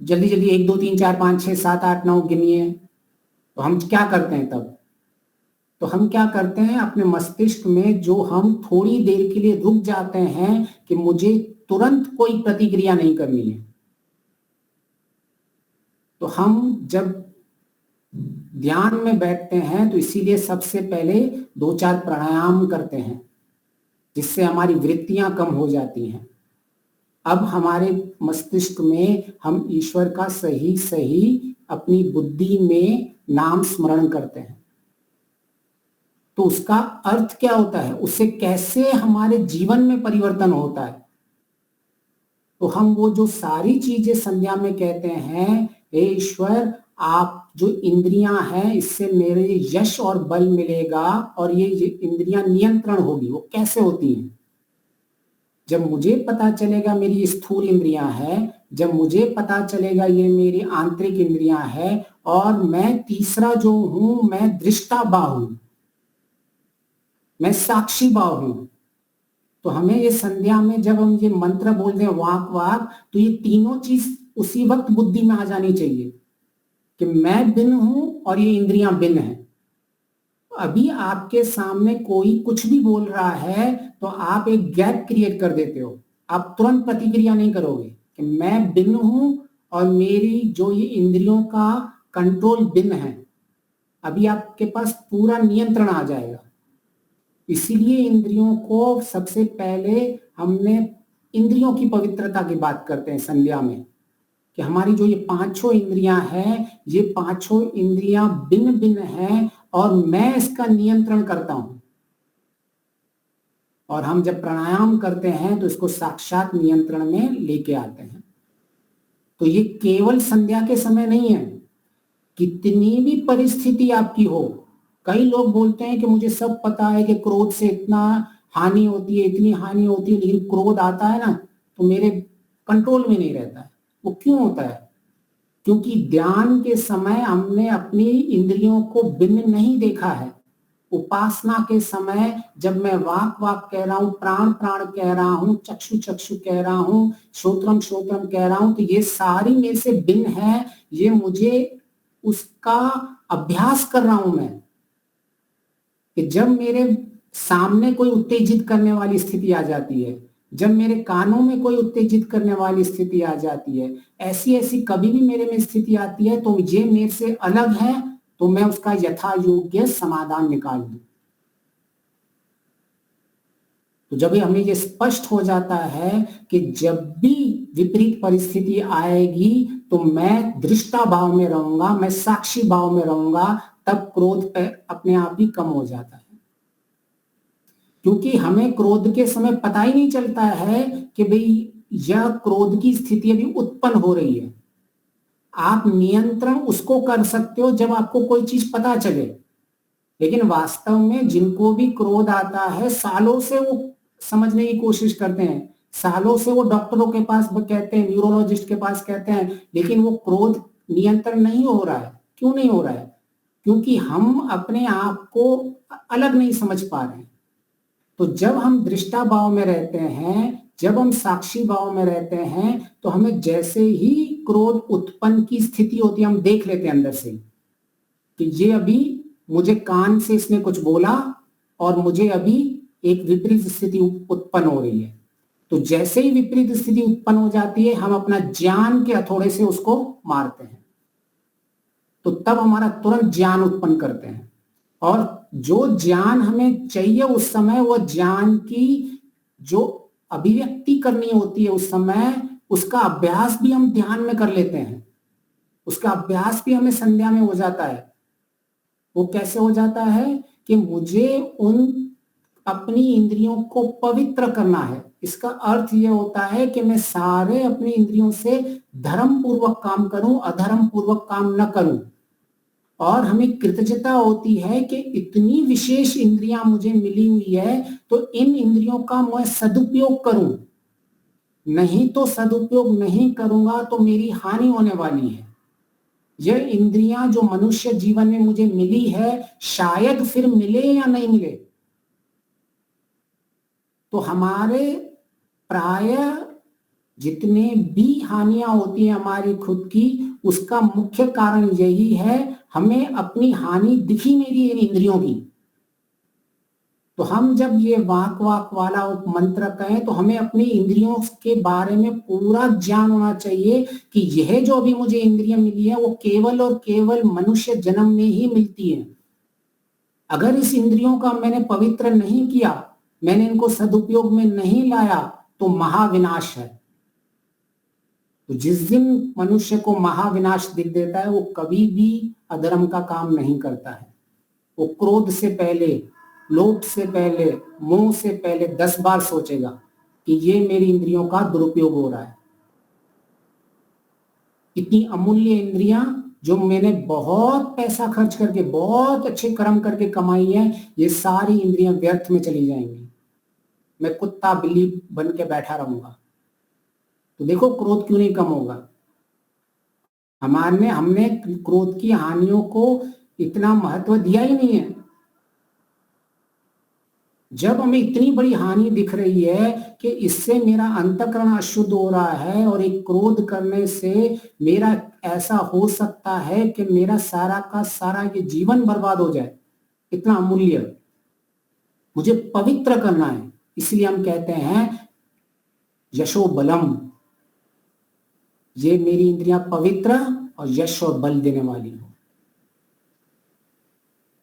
जल्दी जल्दी 1 2 3 4 5 6 7 8 9 गिनिए। तो हम क्या करते हैं तब? तो हम क्या करते हैं, अपने मस्तिष्क में जो हम थोड़ी देर के लिए रुक जाते हैं कि मुझे तुरंत कोई प्रतिक्रिया नहीं करनी है। तो हम जब ध्यान में बैठते हैं तो इसीलिए सबसे पहले 2-4 प्राणायाम करते हैं, जिससे हमारी वृत्तियां कम हो जाती हैं। अब हमारे मस्तिष्क में हम ईश्वर का सही सही अपनी बुद्धि में नाम स्मरण करते हैं। तो उसका अर्थ क्या होता है, उससे कैसे हमारे जीवन में परिवर्तन होता है। तो हम वो जो सारी चीजें संध्या में कहते हैं, हे ईश्वर आप जो इंद्रियां हैं इससे मेरे यश और बल मिलेगा और ये इंद्रियां नियंत्रण होगी। वो कैसे होती हैं? जब मुझे पता चलेगा मेरी ये स्थूल इंद्रियां हैं, जब मुझे पता चलेगा ये मेरी आंतरिक इंद्रियां हैं, और मैं तीसरा जो हूं मैं दृष्टा भाव हूं, मैं साक्षी भाव हूं। तो हमें ये संध्या में जब हम ये मंत्र बोलते हैं वाक वाक, तो ये तीनों चीज उसी वक्त बुद्धि में आ जानी चाहिए कि मैं भिन्न हूं और ये इंद्रियां भिन्न हैं। अभी आपके सामने कोई कुछ भी बोल रहा है तो आप एक गैप क्रिएट कर देते हो, आप तुरंत प्रतिक्रिया नहीं करोगे कि मैं भिन्न हूं और मेरी जो ये इंद्रियों का कंट्रोल भिन्न है। अभी आपके पास पूरा नियंत्रण आ जाएगा। इसीलिए इंद्रियों को सबसे पहले हमने इंद्रियों की पवित्रता की बात करते हैं संध्या में, कि हमारी जो ये पांचों इंद्रियां हैं, ये पांचों इंद्रियां भिन्न भिन्न हैं और मैं इसका नियंत्रण करता हूं। और हम जब प्राणायाम करते हैं तो इसको साक्षात नियंत्रण में लेके आते हैं। तो ये केवल संध्या के समय नहीं है, कितनी भी परिस्थिति आपकी हो। कई लोग बोलते हैं कि मुझे सब पता है कि क्रोध से इतना हानि होती है, इतनी हानि होती है, लेकिन क्रोध आता है ना तो मेरे कंट्रोल में नहीं रहता है। वो क्यों होता है? क्योंकि ध्यान के समय हमने अपनी इंद्रियों को भिन्न नहीं देखा है। उपासना के समय जब मैं वाक वाक कह रहा हूं, प्राण प्राण कह रहा हूं, चक्षु चक्षु कह रहा हूं, श्रोत्रम श्रोत्रम कह रहा हूं, तो ये सारी मेरे से भिन्न है। ये मुझे उसका अभ्यास कर रहा हूं मैं, कि जब मेरे सामने कोई उत्तेजित करने वाली स्थिति आ जाती है, जब मेरे कानों में कोई उत्तेजित करने वाली स्थिति आ जाती है, ऐसी ऐसी कभी भी मेरे में स्थिति आती है तो ये मेरे से अलग है, तो मैं उसका यथा योग्य समाधान निकाल दूं। तो जब हमें ये स्पष्ट हो जाता है कि जब भी विपरीत परिस्थिति आएगी तो मैं दृष्टा भाव में रहूंगा, मैं साक्षी भाव में रहूंगा, तब क्रोध पे अपने आप ही कम हो जाता है। क्योंकि हमें क्रोध के समय पता ही नहीं चलता है कि भाई यह क्रोध की स्थिति अभी उत्पन्न हो रही है। आप नियंत्रण उसको कर सकते हो जब आपको कोई चीज पता चले, लेकिन वास्तव में जिनको भी क्रोध आता है सालों से वो समझने की कोशिश करते हैं, सालों से वो डॉक्टरों के पास कहते हैं, न्यूरोलॉजिस्ट के पास कहते हैं, लेकिन वो क्रोध नियंत्रण नहीं हो रहा है। क्यों नहीं हो रहा है? क्योंकि हम अपने आप को अलग नहीं समझ पा रहे हैं। तो जब हम दृष्टा भाव में रहते हैं, जब हम साक्षी भाव में रहते हैं, तो हमें जैसे ही क्रोध उत्पन्न की स्थिति होती है हम देख लेते हैं अंदर से कि ये अभी मुझे कान से इसने कुछ बोला और मुझे अभी एक विपरीत स्थिति उत्पन्न हो रही है। तो जैसे ही विपरीत स्थिति उत्पन्न हो जाती है हम अपना ज्ञान के हथौड़े से उसको मारते हैं, तो तब हमारा तुरंत ज्ञान उत्पन्न करते हैं। और जो ज्ञान हमें चाहिए उस समय, वो ज्ञान की जो अभिव्यक्ति करनी होती है उस समय, उसका अभ्यास भी हम ध्यान में कर लेते हैं। उसका अभ्यास भी हमें संध्या में हो जाता है। वो कैसे हो जाता है कि मुझे उन अपनी इंद्रियों को पवित्र करना है। इसका अर्थ यह होता है कि मैं सारे अपनी इंद्रियों से धर्म पूर्वक काम करूं, अधर्म पूर्वक काम न करूं। और हमें कृतज्ञता होती है कि इतनी विशेष इंद्रियां मुझे मिली हुई है, तो इन इंद्रियों का मैं सदुपयोग करूं। नहीं तो सदुपयोग नहीं करूंगा तो मेरी हानि होने वाली है। यह इंद्रियां जो मनुष्य जीवन में मुझे मिली है, शायद फिर मिले या नहीं मिले। तो हमारे प्राय जितने भी हानियां होती है हमारी खुद की, उसका मुख्य कारण यही है, हमें अपनी हानि दिखी नहीं रही इन इंद्रियों की। तो हम जब ये वाक वाक वाला मंत्र कहें तो हमें अपनी इंद्रियों के बारे में पूरा ज्ञान होना चाहिए कि यह जो अभी मुझे इंद्रियां मिली है वो केवल और केवल मनुष्य जन्म में ही मिलती है। अगर इस इंद्रियों का मैंने पवित्र नहीं किया, मैंने इनको सदुपयोग में नहीं लाया, तो महाविनाश है। तो जिस दिन मनुष्य को महाविनाश दिख देता है, वो कभी भी अधर्म का काम नहीं करता है। वो क्रोध से पहले, लोभ से पहले, मोह से पहले 10 बार सोचेगा कि ये मेरी इंद्रियों का दुरुपयोग हो रहा है। इतनी अमूल्य इंद्रियां जो मैंने बहुत पैसा खर्च करके, बहुत अच्छे कर्म करके कमाई है, ये सारी इंद्रियां व्यर्थ में चली जाएंगी। मैं कुत्ता बिल्ली बन के बैठा रहूंगा। तो देखो क्रोध क्यों नहीं कम होगा। हमने क्रोध की हानियों को इतना महत्व दिया ही नहीं है। जब हमें इतनी बड़ी हानि दिख रही है कि इससे मेरा अंतःकरण अशुद्ध हो रहा है और एक क्रोध करने से मेरा ऐसा हो सकता है कि मेरा सारा का सारा ये जीवन बर्बाद हो जाए, इतना अमूल्य मुझे पवित्र करना है। इसलिए हम कहते हैं यशो बलम, ये मेरी इंद्रियां पवित्र और यश और बल देने वाली हो।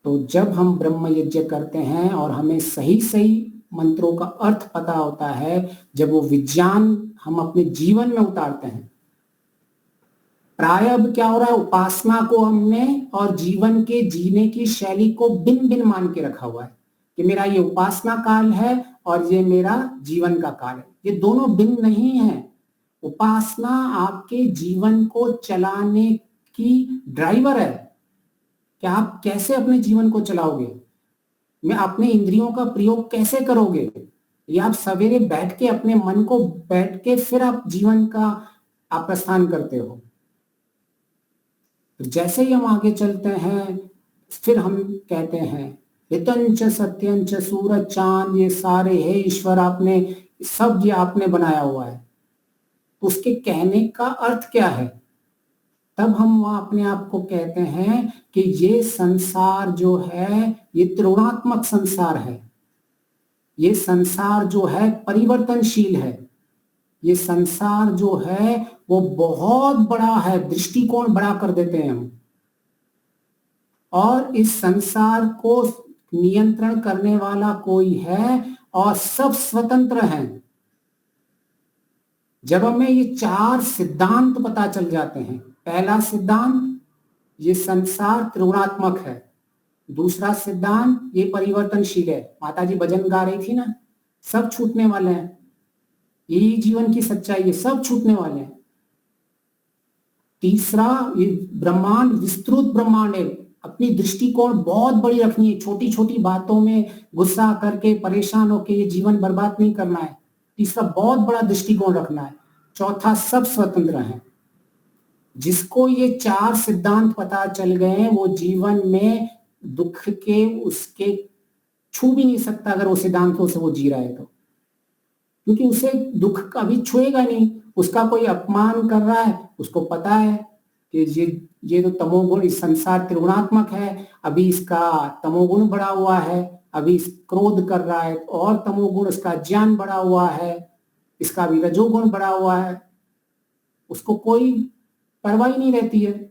तो जब हम ब्रह्म यज्ञ करते हैं और हमें सही सही मंत्रों का अर्थ पता होता है, जब वो विज्ञान हम अपने जीवन में उतारते हैं, प्राय अब क्या हो रहा है, उपासना को हमने और जीवन के जीने की शैली को भिन्न भिन्न मान के रखा हुआ है कि मेरा ये उपासना काल है और ये मेरा जीवन का काल है। ये दोनों भिन्न नहीं है। उपासना आपके जीवन को चलाने की ड्राइवर है कि आप कैसे अपने जीवन को चलाओगे, मैं अपने इंद्रियों का प्रयोग कैसे करोगे। या आप सवेरे बैठ के अपने मन को बैठ के फिर आप जीवन का आप प्रस्थान करते हो। तो जैसे ही हम आगे चलते हैं, फिर हम कहते हैं हितंच सत्यंच सूरज चांद ये सारे है ईश्वर, आपने सब ये आपने बनाया हुआ है। उसके कहने का अर्थ क्या है? तब हम वहां अपने आप को कहते हैं कि ये संसार जो है ये त्रिगुणात्मक संसार है। ये संसार जो है परिवर्तनशील है। ये संसार जो है वो बहुत बड़ा है, दृष्टिकोण बड़ा कर देते हैं हम। और इस संसार को नियंत्रण करने वाला कोई है और सब स्वतंत्र हैं। जब हमें ये 4 सिद्धांत पता चल जाते हैं, पहला सिद्धांत ये संसार त्रिगुणात्मक है, दूसरा सिद्धांत ये परिवर्तनशील है, माता जी भजन गा रही थी ना, सब छूटने वाले हैं, यही जीवन की सच्चाई है, सब छूटने वाले हैं। तीसरा ये ब्रह्मांड विस्तृत ब्रह्मांड है, अपनी दृष्टिकोण बहुत बड़ी रखनी है, छोटी छोटी बातों में गुस्सा करके परेशान होकर ये जीवन बर्बाद नहीं करना है। तीसरा बहुत बड़ा दृष्टिकोण रखना है। चौथा सब स्वतंत्र हैं। जिसको ये 4 सिद्धांत पता चल गए हैं वो जीवन में दुख के उसके छू भी नहीं सकता, अगर वो सिद्धांतों से वो जी रहा है तो, क्योंकि उसे दुख कभी छुएगा नहीं। उसका कोई अपमान कर रहा है, उसको पता है कि ये तो तमोगुण, इस संसार त्रिगुणात्मक है, अभी इसका तमोगुण बढ़ा हुआ है, अभी क्रोध कर रहा है और तमोगुण, इसका ज्ञान बढ़ा हुआ है, इसका भी रजोगुण बढ़ा हुआ है, उसको कोई परवाह नहीं रहती है।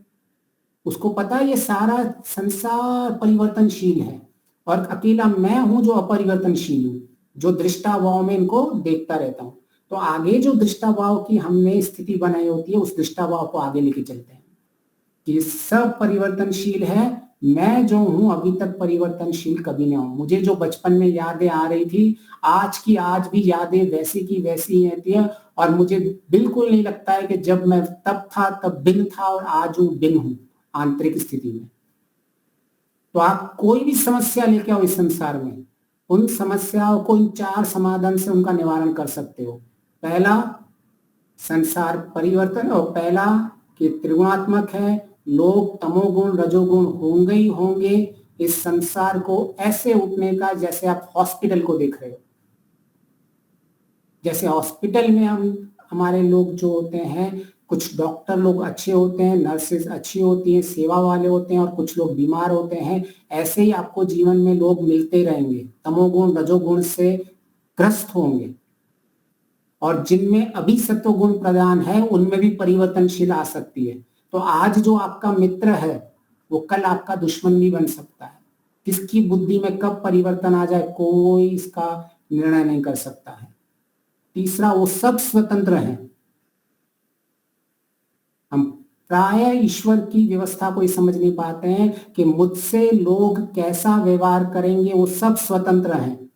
उसको पता है ये सारा संसार परिवर्तनशील है और अकेला मैं हूं जो अपरिवर्तनशील हूं, जो दृष्टाभाव में इनको देखता रहता हूं। तो आगे जो दृष्टाभाव की हमने स्थिति बनाई होती है, उस दृष्टाभाव को आगे लेके चलते हैं कि सब परिवर्तनशील है, मैं जो हूं अभी तक परिवर्तनशील कभी नहीं हूं। मुझे जो बचपन में यादें आ रही थी, आज की आज भी यादें वैसी की वैसी रहती है, और मुझे बिल्कुल नहीं लगता है कि जब मैं तब था तब बिन था और आज हूं बिन हूं आंतरिक स्थिति में। तो आप कोई भी समस्या लेके आओ इस संसार में, उन समस्याओं को इन 4 समाधान से उनका निवारण कर सकते हो। पहला संसार परिवर्तन, और पहला कि त्रिगुणात्मक है, लोग तमोगुण रजोगुण होंगे ही होंगे। इस संसार को ऐसे उठने का, जैसे आप हॉस्पिटल को देख रहे हो, जैसे हॉस्पिटल में हमारे लोग जो होते हैं, कुछ डॉक्टर लोग अच्छे होते हैं, नर्सेज अच्छी होती हैं, सेवा वाले होते हैं, और कुछ लोग बीमार होते हैं। ऐसे ही आपको जीवन में लोग मिलते रहेंगे, तमोगुण रजोगुण से ग्रस्त होंगे, और जिनमें अभी सत्वगुण प्रदान है उनमें भी परिवर्तनशील आ सकती है। तो आज जो आपका मित्र है वो कल आपका दुश्मन भी बन सकता है। किसकी बुद्धि में कब परिवर्तन आ जाए कोई इसका निर्णय नहीं कर सकता है। तीसरा, वो सब स्वतंत्र हैं। हम प्राय ईश्वर की व्यवस्था को ही समझ नहीं पाते हैं कि मुझसे लोग कैसा व्यवहार करेंगे, वो सब स्वतंत्र हैं।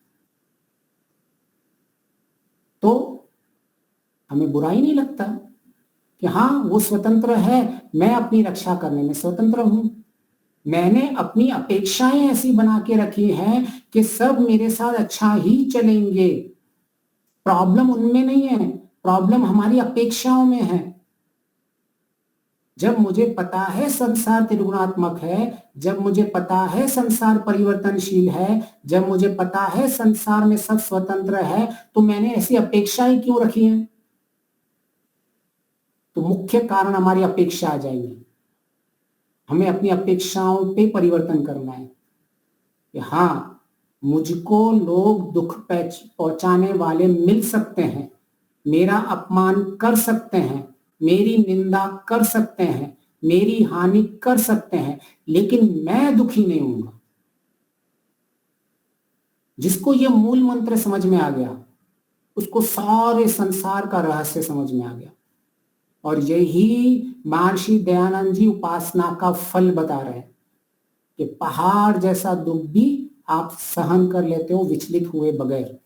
तो हमें बुरा ही नहीं लगता कि हाँ वो स्वतंत्र है, मैं अपनी रक्षा करने में स्वतंत्र हूं। मैंने अपनी अपेक्षाएं ऐसी बना के रखी हैं कि सब मेरे साथ अच्छा ही चलेंगे। प्रॉब्लम उनमें नहीं है, प्रॉब्लम हमारी अपेक्षाओं में है। जब मुझे पता है संसार त्रिगुणात्मक है, जब मुझे पता है संसार परिवर्तनशील है, जब मुझे पता है संसार में सब स्वतंत्र है, तो मैंने ऐसी अपेक्षाएं क्यों रखी हैं? तो मुख्य कारण हमारी अपेक्षा आ जाएगी। हमें अपनी अपेक्षाओं पे परिवर्तन करना है कि हाँ, मुझको लोग दुख पहुंचाने वाले मिल सकते हैं, मेरा अपमान कर सकते हैं, मेरी निंदा कर सकते हैं, मेरी हानि कर सकते हैं, लेकिन मैं दुखी नहीं हूंगा। जिसको ये मूल मंत्र समझ में आ गया, उसको सारे संसार का रहस्य समझ में आ गया। और यही महर्षि दयानंद जी उपासना का फल बता रहे हैं कि पहाड़ जैसा दुख भी आप सहन कर लेते हो विचलित हुए बगैर।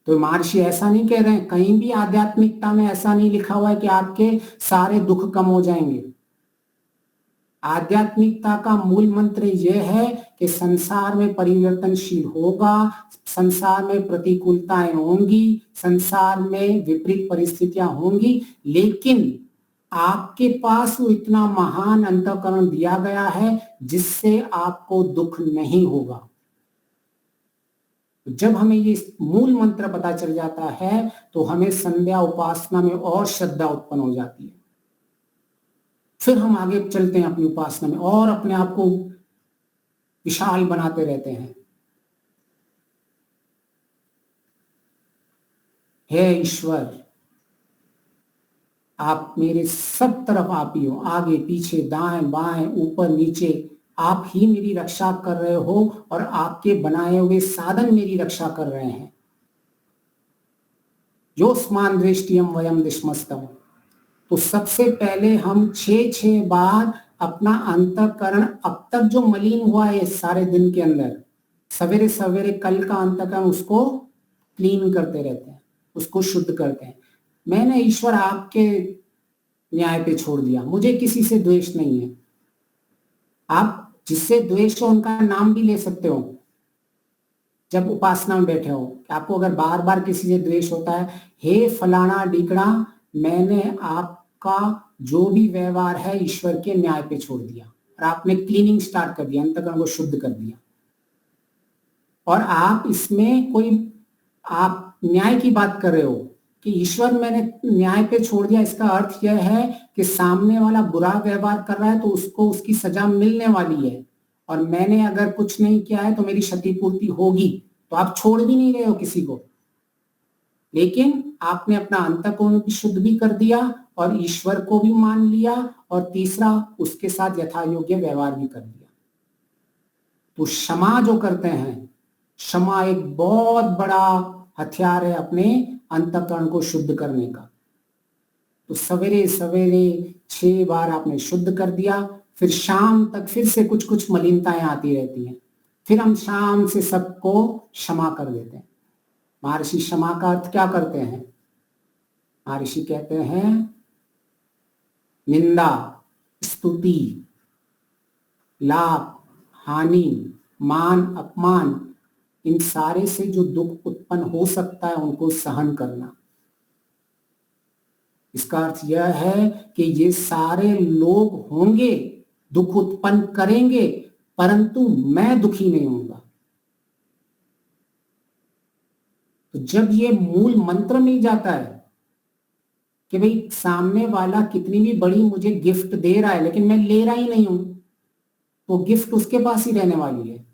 तो महर्षि ऐसा नहीं कह रहे हैं, कहीं भी आध्यात्मिकता में ऐसा नहीं लिखा हुआ है कि आपके सारे दुख कम हो जाएंगे। आध्यात्मिकता का मूल मंत्र यह है कि संसार में परिवर्तनशील होगा, संसार में प्रतिकूलताएं होंगी, संसार में विपरीत परिस्थितियां होंगी, लेकिन आपके पास वो इतना महान अंतःकरण दिया गया है जिससे आपको दुख नहीं होगा। जब हमें ये मूल मंत्र पता चल जाता है तो हमें संध्या उपासना में और श्रद्धा उत्पन्न हो जाती है। फिर हम आगे चलते हैं अपनी उपासना में और अपने आप को विशाल बनाते रहते हैं। हे ईश्वर, आप मेरे सब तरफ आप ही हो, आगे पीछे दाएं बाएं ऊपर नीचे, आप ही मेरी रक्षा कर रहे हो और आपके बनाए हुए साधन मेरी रक्षा कर रहे हैं। योस्मान दृष्टियम वयम दिशमस्तम। तो सबसे पहले हम 6 बार अपना अंतःकरण अब तक जो मलिन हुआ है सारे दिन के अंदर, सवेरे सवेरे कल का अंतःकरण उसको क्लीन करते रहते हैं, उसको शुद्ध करते हैं। मैंने ईश्वर आपके न्याय पे छोड़ दिया, मुझे किसी से द्वेष नहीं है। आप जिससे द्वेष हो उनका नाम भी ले सकते हो जब उपासना में बैठे हो। आपको अगर बार बार किसी से द्वेष होता है, हे फलाना ढिकड़ा, मैंने आपका जो भी व्यवहार है ईश्वर के न्याय पे छोड़ दिया और आपने क्लीनिंग स्टार्ट कर दिया, अंतःकरण को शुद्ध कर दिया। और आप इसमें कोई आप न्याय की बात कर रहे हो कि ईश्वर मैंने न्याय पे छोड़ दिया, इसका अर्थ यह है कि सामने वाला बुरा व्यवहार कर रहा है तो उसको उसकी सजा मिलने वाली है, और मैंने अगर कुछ नहीं किया है तो मेरी क्षतिपूर्ति होगी। तो आप छोड़ भी नहीं रहे हो किसी को, लेकिन आपने अपना अंतःकरण भी शुद्ध भी कर दिया और ईश्वर को भी मान लिया, और तीसरा उसके साथ यथा योग्य व्यवहार भी कर दिया। तो क्षमा जो करते हैं, क्षमा एक बहुत बड़ा हथियार है अपने अंतःकरण को शुद्ध करने का। तो सवेरे सवेरे 6 बार आपने शुद्ध कर दिया, फिर शाम तक फिर से कुछ कुछ मलिनताएं आती रहती हैं, फिर हम शाम से सबको क्षमा कर देते हैं। महर्षि क्षमा का अर्थ क्या करते हैं? महर्षि कहते हैं निंदा, स्तुति, लाभ, हानि, मान, अपमान, इन सारे से जो दुख उत्पन्न हो सकता है उनको सहन करना। इसका अर्थ यह है कि ये सारे लोग होंगे, दुख उत्पन्न करेंगे, परंतु मैं दुखी नहीं होऊंगा। तो जब ये मूल मंत्र मिल जाता है कि भाई सामने वाला कितनी भी बड़ी मुझे गिफ्ट दे रहा है लेकिन मैं ले रहा ही नहीं हूं, तो गिफ्ट उसके पास ही रहने वाली है।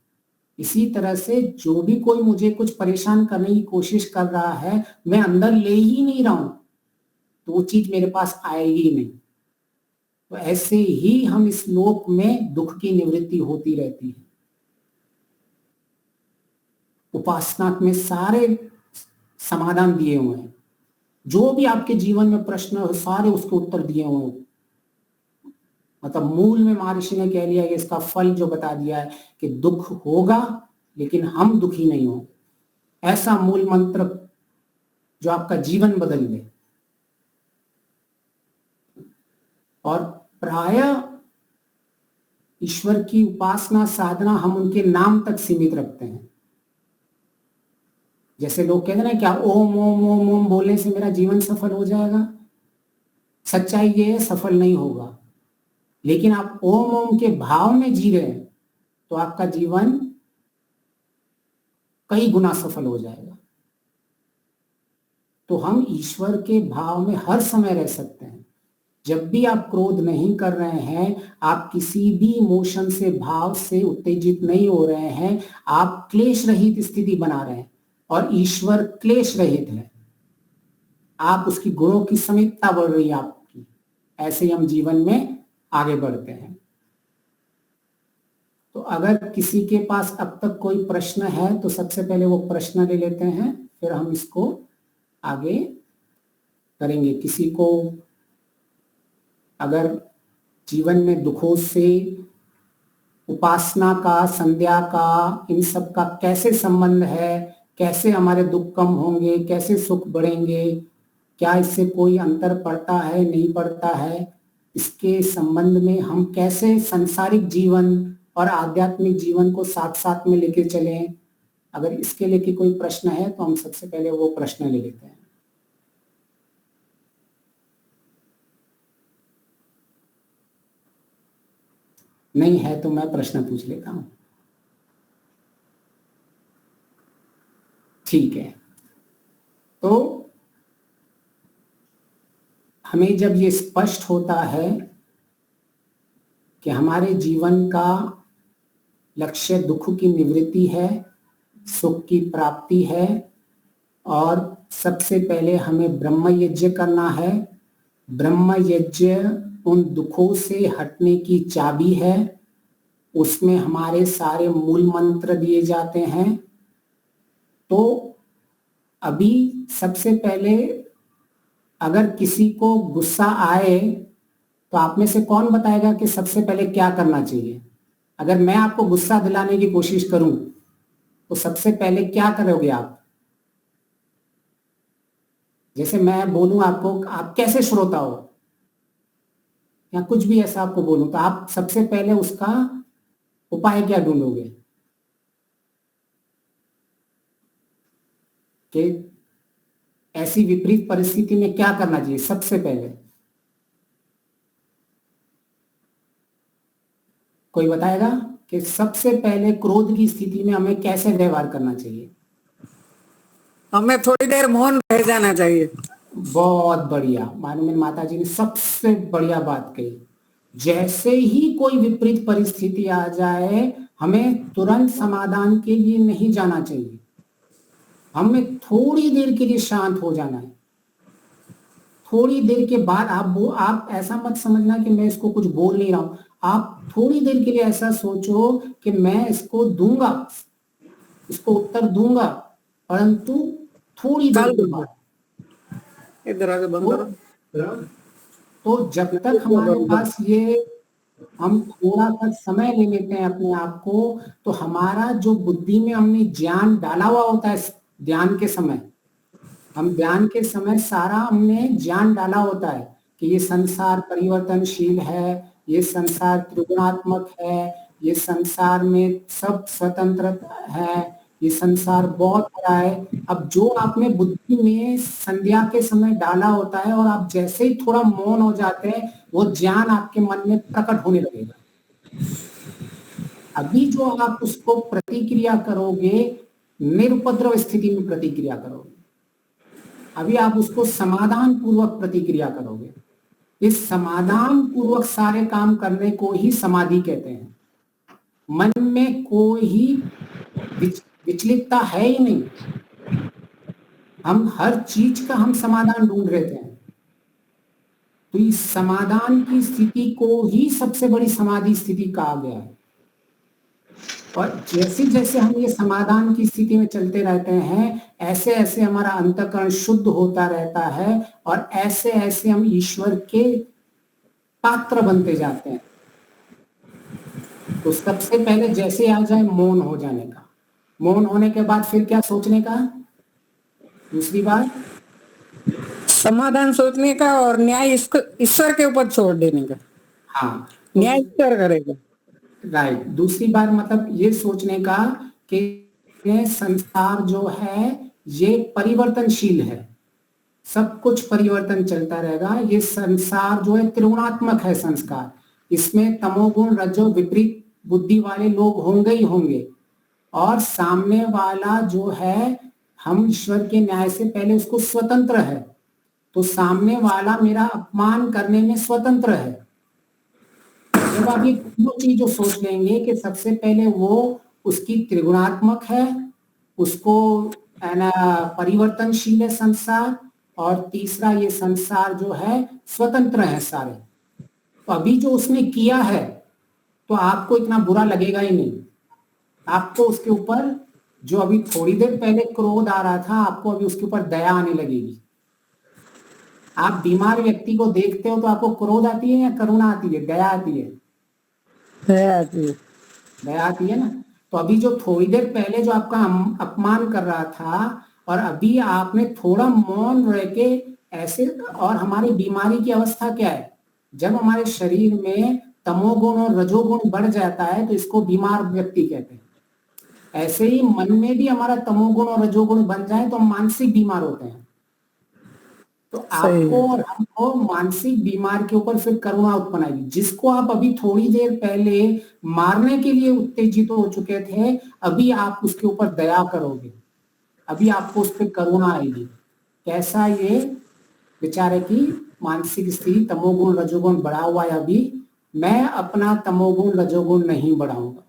इसी तरह से जो भी कोई मुझे कुछ परेशान करने की कोशिश कर रहा है, मैं अंदर ले ही नहीं रहा हूं, तो वो चीज मेरे पास आएगी नहीं। तो ऐसे ही हम इस लोक में दुख की निवृत्ति होती रहती है। उपासना में सारे समाधान दिए हुए हैं, जो भी आपके जीवन में प्रश्न हो सारे उसके उत्तर दिए हुए हैं। मतलब मूल में महर्षि ने कह लिया कि इसका फल जो बता दिया है कि दुख होगा लेकिन हम दुखी नहीं होंगे। ऐसा मूल मंत्र जो आपका जीवन बदल दे। और प्रायः ईश्वर की उपासना साधना हम उनके नाम तक सीमित रखते हैं। जैसे लोग कहते हैं ना, क्या ओम ओम ओम ओम बोलने से मेरा जीवन सफल हो जाएगा? सच्चाई ये है, सफल नहीं होगा। लेकिन आप ओम ओम के भाव में जी रहे हैं तो आपका जीवन कई गुना सफल हो जाएगा। तो हम ईश्वर के भाव में हर समय रह सकते हैं। जब भी आप क्रोध नहीं कर रहे हैं, आप किसी भी इमोशन से, भाव से उत्तेजित नहीं हो रहे हैं, आप क्लेश रहित स्थिति बना रहे हैं, और ईश्वर क्लेश रहित है। आप उसकी गुणों की समीपता बढ़ रही है आपकी। ऐसे ही हम जीवन में आगे बढ़ते हैं। तो अगर किसी के पास अब तक कोई प्रश्न है तो सबसे पहले वो प्रश्न ले लेते हैं, फिर हम इसको आगे करेंगे। किसी को अगर जीवन में दुखों से, उपासना का, संध्या का, इन सब का कैसे संबंध है, कैसे हमारे दुख कम होंगे, कैसे सुख बढ़ेंगे, क्या इससे कोई अंतर पड़ता है, नहीं पड़ता है, इसके संबंध में हम कैसे सांसारिक जीवन और आध्यात्मिक जीवन को साथ साथ में लेके चलें, अगर इसके लेके कोई प्रश्न है तो हम सबसे पहले वो प्रश्न ले लेते हैं। नहीं है तो मैं प्रश्न पूछ लेता हूं। ठीक है, तो हमें जब ये स्पष्ट होता है कि हमारे जीवन का लक्ष्य दुख की निवृत्ति है, सुख की प्राप्ति है, और सबसे पहले हमें ब्रह्म यज्ञ करना है। ब्रह्म यज्ञ उन दुखों से हटने की चाबी है। उसमें हमारे सारे मूल मंत्र दिए जाते हैं। तो अभी सबसे पहले अगर किसी को गुस्सा आए तो आप में से कौन बताएगा कि सबसे पहले क्या करना चाहिए? अगर मैं आपको गुस्सा दिलाने की कोशिश करूं तो सबसे पहले क्या करोगे आप? जैसे मैं बोलूं आपको, आप कैसे श्रोता हो या कुछ भी ऐसा आपको बोलूं तो आप सबसे पहले उसका उपाय क्या ढूंढोगे कि ऐसी विपरीत परिस्थिति में क्या करना चाहिए सबसे पहले? कोई बताएगा कि सबसे पहले क्रोध की स्थिति में हमें कैसे व्यवहार करना चाहिए? हमें थोड़ी देर मौन रह जाना चाहिए। बहुत बढ़िया, माननीय माता जी ने सबसे बढ़िया बात कही। जैसे ही कोई विपरीत परिस्थिति आ जाए हमें तुरंत समाधान के लिए नहीं जाना चाहिए, हमें थोड़ी देर के लिए शांत हो जाना है। थोड़ी देर के बाद आप ऐसा मत समझना कि मैं इसको कुछ बोल नहीं रहा हूं। आप थोड़ी देर के लिए ऐसा सोचो कि मैं इसको दूंगा, इसको उत्तर दूंगा, परंतु थोड़ी देर के बाद। इधर आगे बंद करो। तो जब तक हमारे पास ये हम थोड़ा सा समय ले लेते हैं अपने आप को, तो हमारा जो बुद्धि में हमने ज्ञान डाला हुआ होता है, ध्यान के समय, हम ध्यान के समय सारा हमने ज्ञान डाला होता है कि ये संसार परिवर्तनशील है, ये संसार त्रिगुणात्मक है, ये संसार में सब स्वतंत्र है, ये संसार बहुत बड़ा है। अब जो आपने बुद्धि में संध्या के समय डाला होता है और आप जैसे ही थोड़ा मौन हो जाते हैं वो ज्ञान आपके मन में प्रकट होने लगेगा। अभी जो आप उसको प्रतिक्रिया करोगे, निरुपद्रव स्थिति में प्रतिक्रिया करोगे, अभी आप उसको समाधान पूर्वक प्रतिक्रिया करोगे। इस समाधान पूर्वक सारे काम करने को ही समाधि कहते हैं। मन में कोई ही विचलितता है ही नहीं, हम हर चीज का हम समाधान ढूंढ रहे थे। तो इस समाधान की स्थिति को ही सबसे बड़ी समाधि स्थिति कहा गया है। और जैसे जैसे हम ये समाधान की स्थिति में चलते रहते हैं, ऐसे ऐसे हमारा अंतःकरण शुद्ध होता रहता है और ऐसे ऐसे हम ईश्वर के पात्र बनते जाते हैं। तो सबसे पहले जैसे आ जाए मौन हो जाने का, मौन होने के बाद फिर क्या सोचने का? दूसरी बात समाधान सोचने का और न्याय ईश्वर के ऊपर छोड़ देने का। हाँ, न्याय ईश्वर करेगा। राइट। दूसरी बार मतलब ये सोचने का कि ये संसार जो है ये परिवर्तनशील है, सब कुछ परिवर्तन चलता रहेगा। ये संसार जो है त्रिगुणात्मक है संस्कार, इसमें तमोगुण रजो विपरीत बुद्धि वाले लोग होंगे ही होंगे, और सामने वाला जो है हम ईश्वर के न्याय से पहले उसको स्वतंत्र है, तो सामने वाला मेरा अपमान करने में स्वतंत्र है। जब आप ये तीनों चीजों सोच लेंगे कि सबसे पहले वो उसकी त्रिगुणात्मक है, उसको परिवर्तनशील है संसार, और तीसरा ये संसार जो है स्वतंत्र है सारे, तो अभी जो उसने किया है तो आपको इतना बुरा लगेगा ही नहीं। आपको उसके ऊपर जो अभी थोड़ी देर पहले क्रोध आ रहा था, आपको अभी उसके ऊपर दया आने लगेगी। आप बीमार व्यक्ति को देखते हो तो आपको क्रोध आती है या करुणा आती है? दया आती है? दया आती है ना। तो अभी जो थोड़ी देर पहले जो आपका अपमान कर रहा था और अभी आपने थोड़ा मौन रह के ऐसे, और हमारी बीमारी की अवस्था क्या है? जब हमारे शरीर में तमोगुण और रजोगुण बढ़ जाता है तो इसको बीमार व्यक्ति कहते हैं। ऐसे ही मन में भी हमारा तमोगुण और रजोगुण बन जाए तो हम मानसिक बीमार होते हैं। तो आपको और हमको मानसिक बीमार के ऊपर फिर करुणा उत्पन्न आएगी। जिसको आप अभी थोड़ी देर पहले मारने के लिए उत्तेजित हो चुके थे, अभी आप उसके ऊपर दया करोगे, अभी आपको उस पर करुणा आएगी। कैसा ये बेचारे की मानसिक स्थिति, तमोगुण रजोगुण बढ़ा हुआ है, अभी मैं अपना तमोगुण रजोगुण नहीं बढ़ाऊंगा।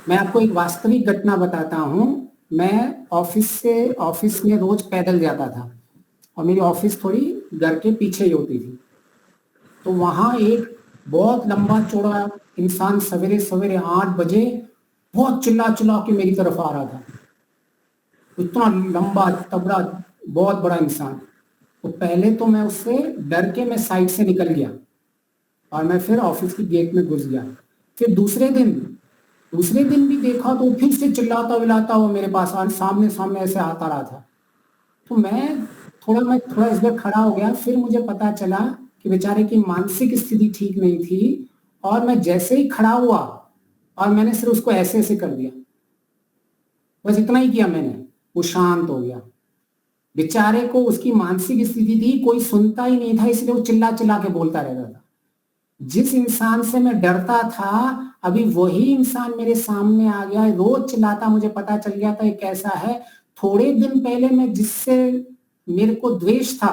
मैं आपको एक वास्तविक घटना बताता हूं। मैं ऑफिस में रोज पैदल जाता था और मेरी ऑफिस थोड़ी घर के पीछे ही होती थी। तो वहां एक बहुत लंबा चौड़ा इंसान सवेरे सवेरे 8 बजे बहुत चिल्ला चिल्ला के मेरी तरफ आ रहा था। इतना लंबा तगड़ा बहुत बड़ा इंसान। तो पहले तो मैं उससे डर के मैं साइड से निकल गया और मैं फिर ऑफिस की गेट में घुस गया। फिर दूसरे दिन भी देखा तो फिर से चिल्लाता विलाता हुआ मेरे पास सामने सामने ऐसे आता रहा था। तो मैं थोड़ा इस बार खड़ा हो गया। फिर मुझे पता चला कि बेचारे की मानसिक स्थिति ठीक नहीं थी और मैं जैसे ही खड़ा हुआ और मैंने सिर्फ उसको ऐसे ऐसे कर दिया, बस इतना ही किया मैंने, वो शांत हो गया। बेचारे को उसकी मानसिक स्थिति थी, कोई सुनता ही नहीं था, इसलिए वो चिल्ला चिल्ला के बोलता रहता था। जिस इंसान से मैं डरता था अभी वही इंसान मेरे सामने आ गया, रोज चिल्लाता। मुझे पता चल गया था ये कैसा है। थोड़े दिन पहले मैं जिससे मेरे को द्वेष था,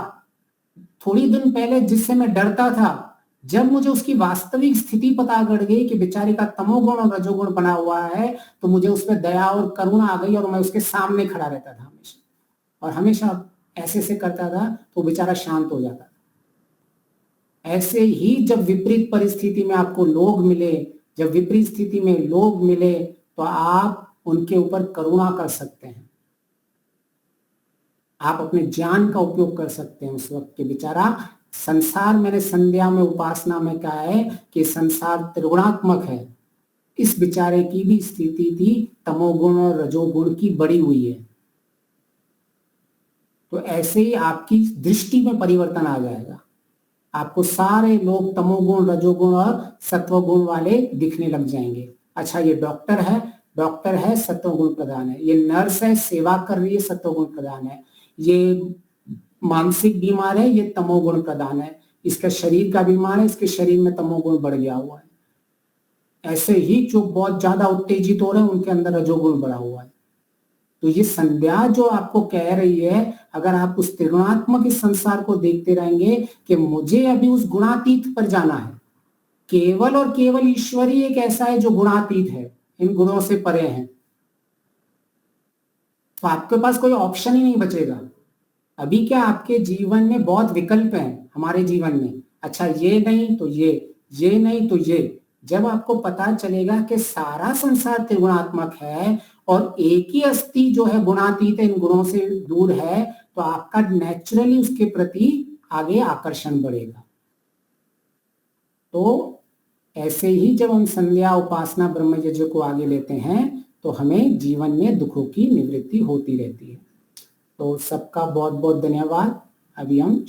थोड़ी दिन पहले जिससे मैं डरता था, जब मुझे उसकी वास्तविक स्थिति पता कर गई कि बेचारे का तमोगुण और रजोगुण बना हुआ है, तो मुझे उसमें दया और करुणा आ गई और मैं उसके सामने खड़ा रहता था हमेशा, और हमेशा ऐसे ऐसे करता था तो बेचारा शांत हो जाता था। ऐसे ही जब विपरीत परिस्थिति में आपको लोग मिले, जब विपरीत स्थिति में लोग मिले, तो आप उनके ऊपर करुणा कर सकते हैं। आप अपने ज्ञान का उपयोग कर सकते हैं उस वक्त के बेचारा संसार, मैंने संध्या में उपासना में कहा है कि संसार त्रिगुणात्मक है। इस बेचारे की भी स्थिति थी तमोगुण और रजोगुण की बढ़ी हुई है। तो ऐसे ही आपकी दृष्टि में परिवर्तन आ जाएगा। आपको सारे लोग तमोगुण रजोगुण और सत्वगुण वाले दिखने लग जाएंगे। अच्छा, ये डॉक्टर है सत्वगुण प्रधान है, ये नर्स है सेवा कर रही है सत्वगुण प्रधान है, ये मानसिक बीमार है ये तमोगुण प्रधान है, इसका शरीर का बीमार है इसके शरीर में तमोगुण बढ़ गया हुआ है। ऐसे ही जो बहुत ज्यादा उत्तेजित हो रहे हैं उनके अंदर रजोगुण बढ़ा हुआ है। तो ये संध्या जो आपको कह रही है, अगर आप उस त्रिगुणात्मक इस संसार को देखते रहेंगे कि मुझे अभी उस गुणातीत पर जाना है, केवल और केवल ईश्वर ही एक ऐसा है जो गुणातीत है, इन गुणों से परे है, तो आपके पास कोई ऑप्शन ही नहीं बचेगा। अभी क्या आपके जीवन में बहुत विकल्प हैं हमारे जीवन में, अच्छा ये नहीं तो ये नहीं तो ये। जब आपको पता चलेगा कि सारा संसार त्रिगुणात्मक है और एक ही अस्थि जो है गुणातीत है, इन गुणों से दूर है, तो आपका नेचुरली उसके प्रति आगे आकर्षण बढ़ेगा। तो ऐसे ही जब हम संध्या उपासना ब्रह्मचर्य को आगे लेते हैं तो हमें जीवन में दुखों की निवृत्ति होती रहती है। तो सबका बहुत बहुत धन्यवाद। अभी हम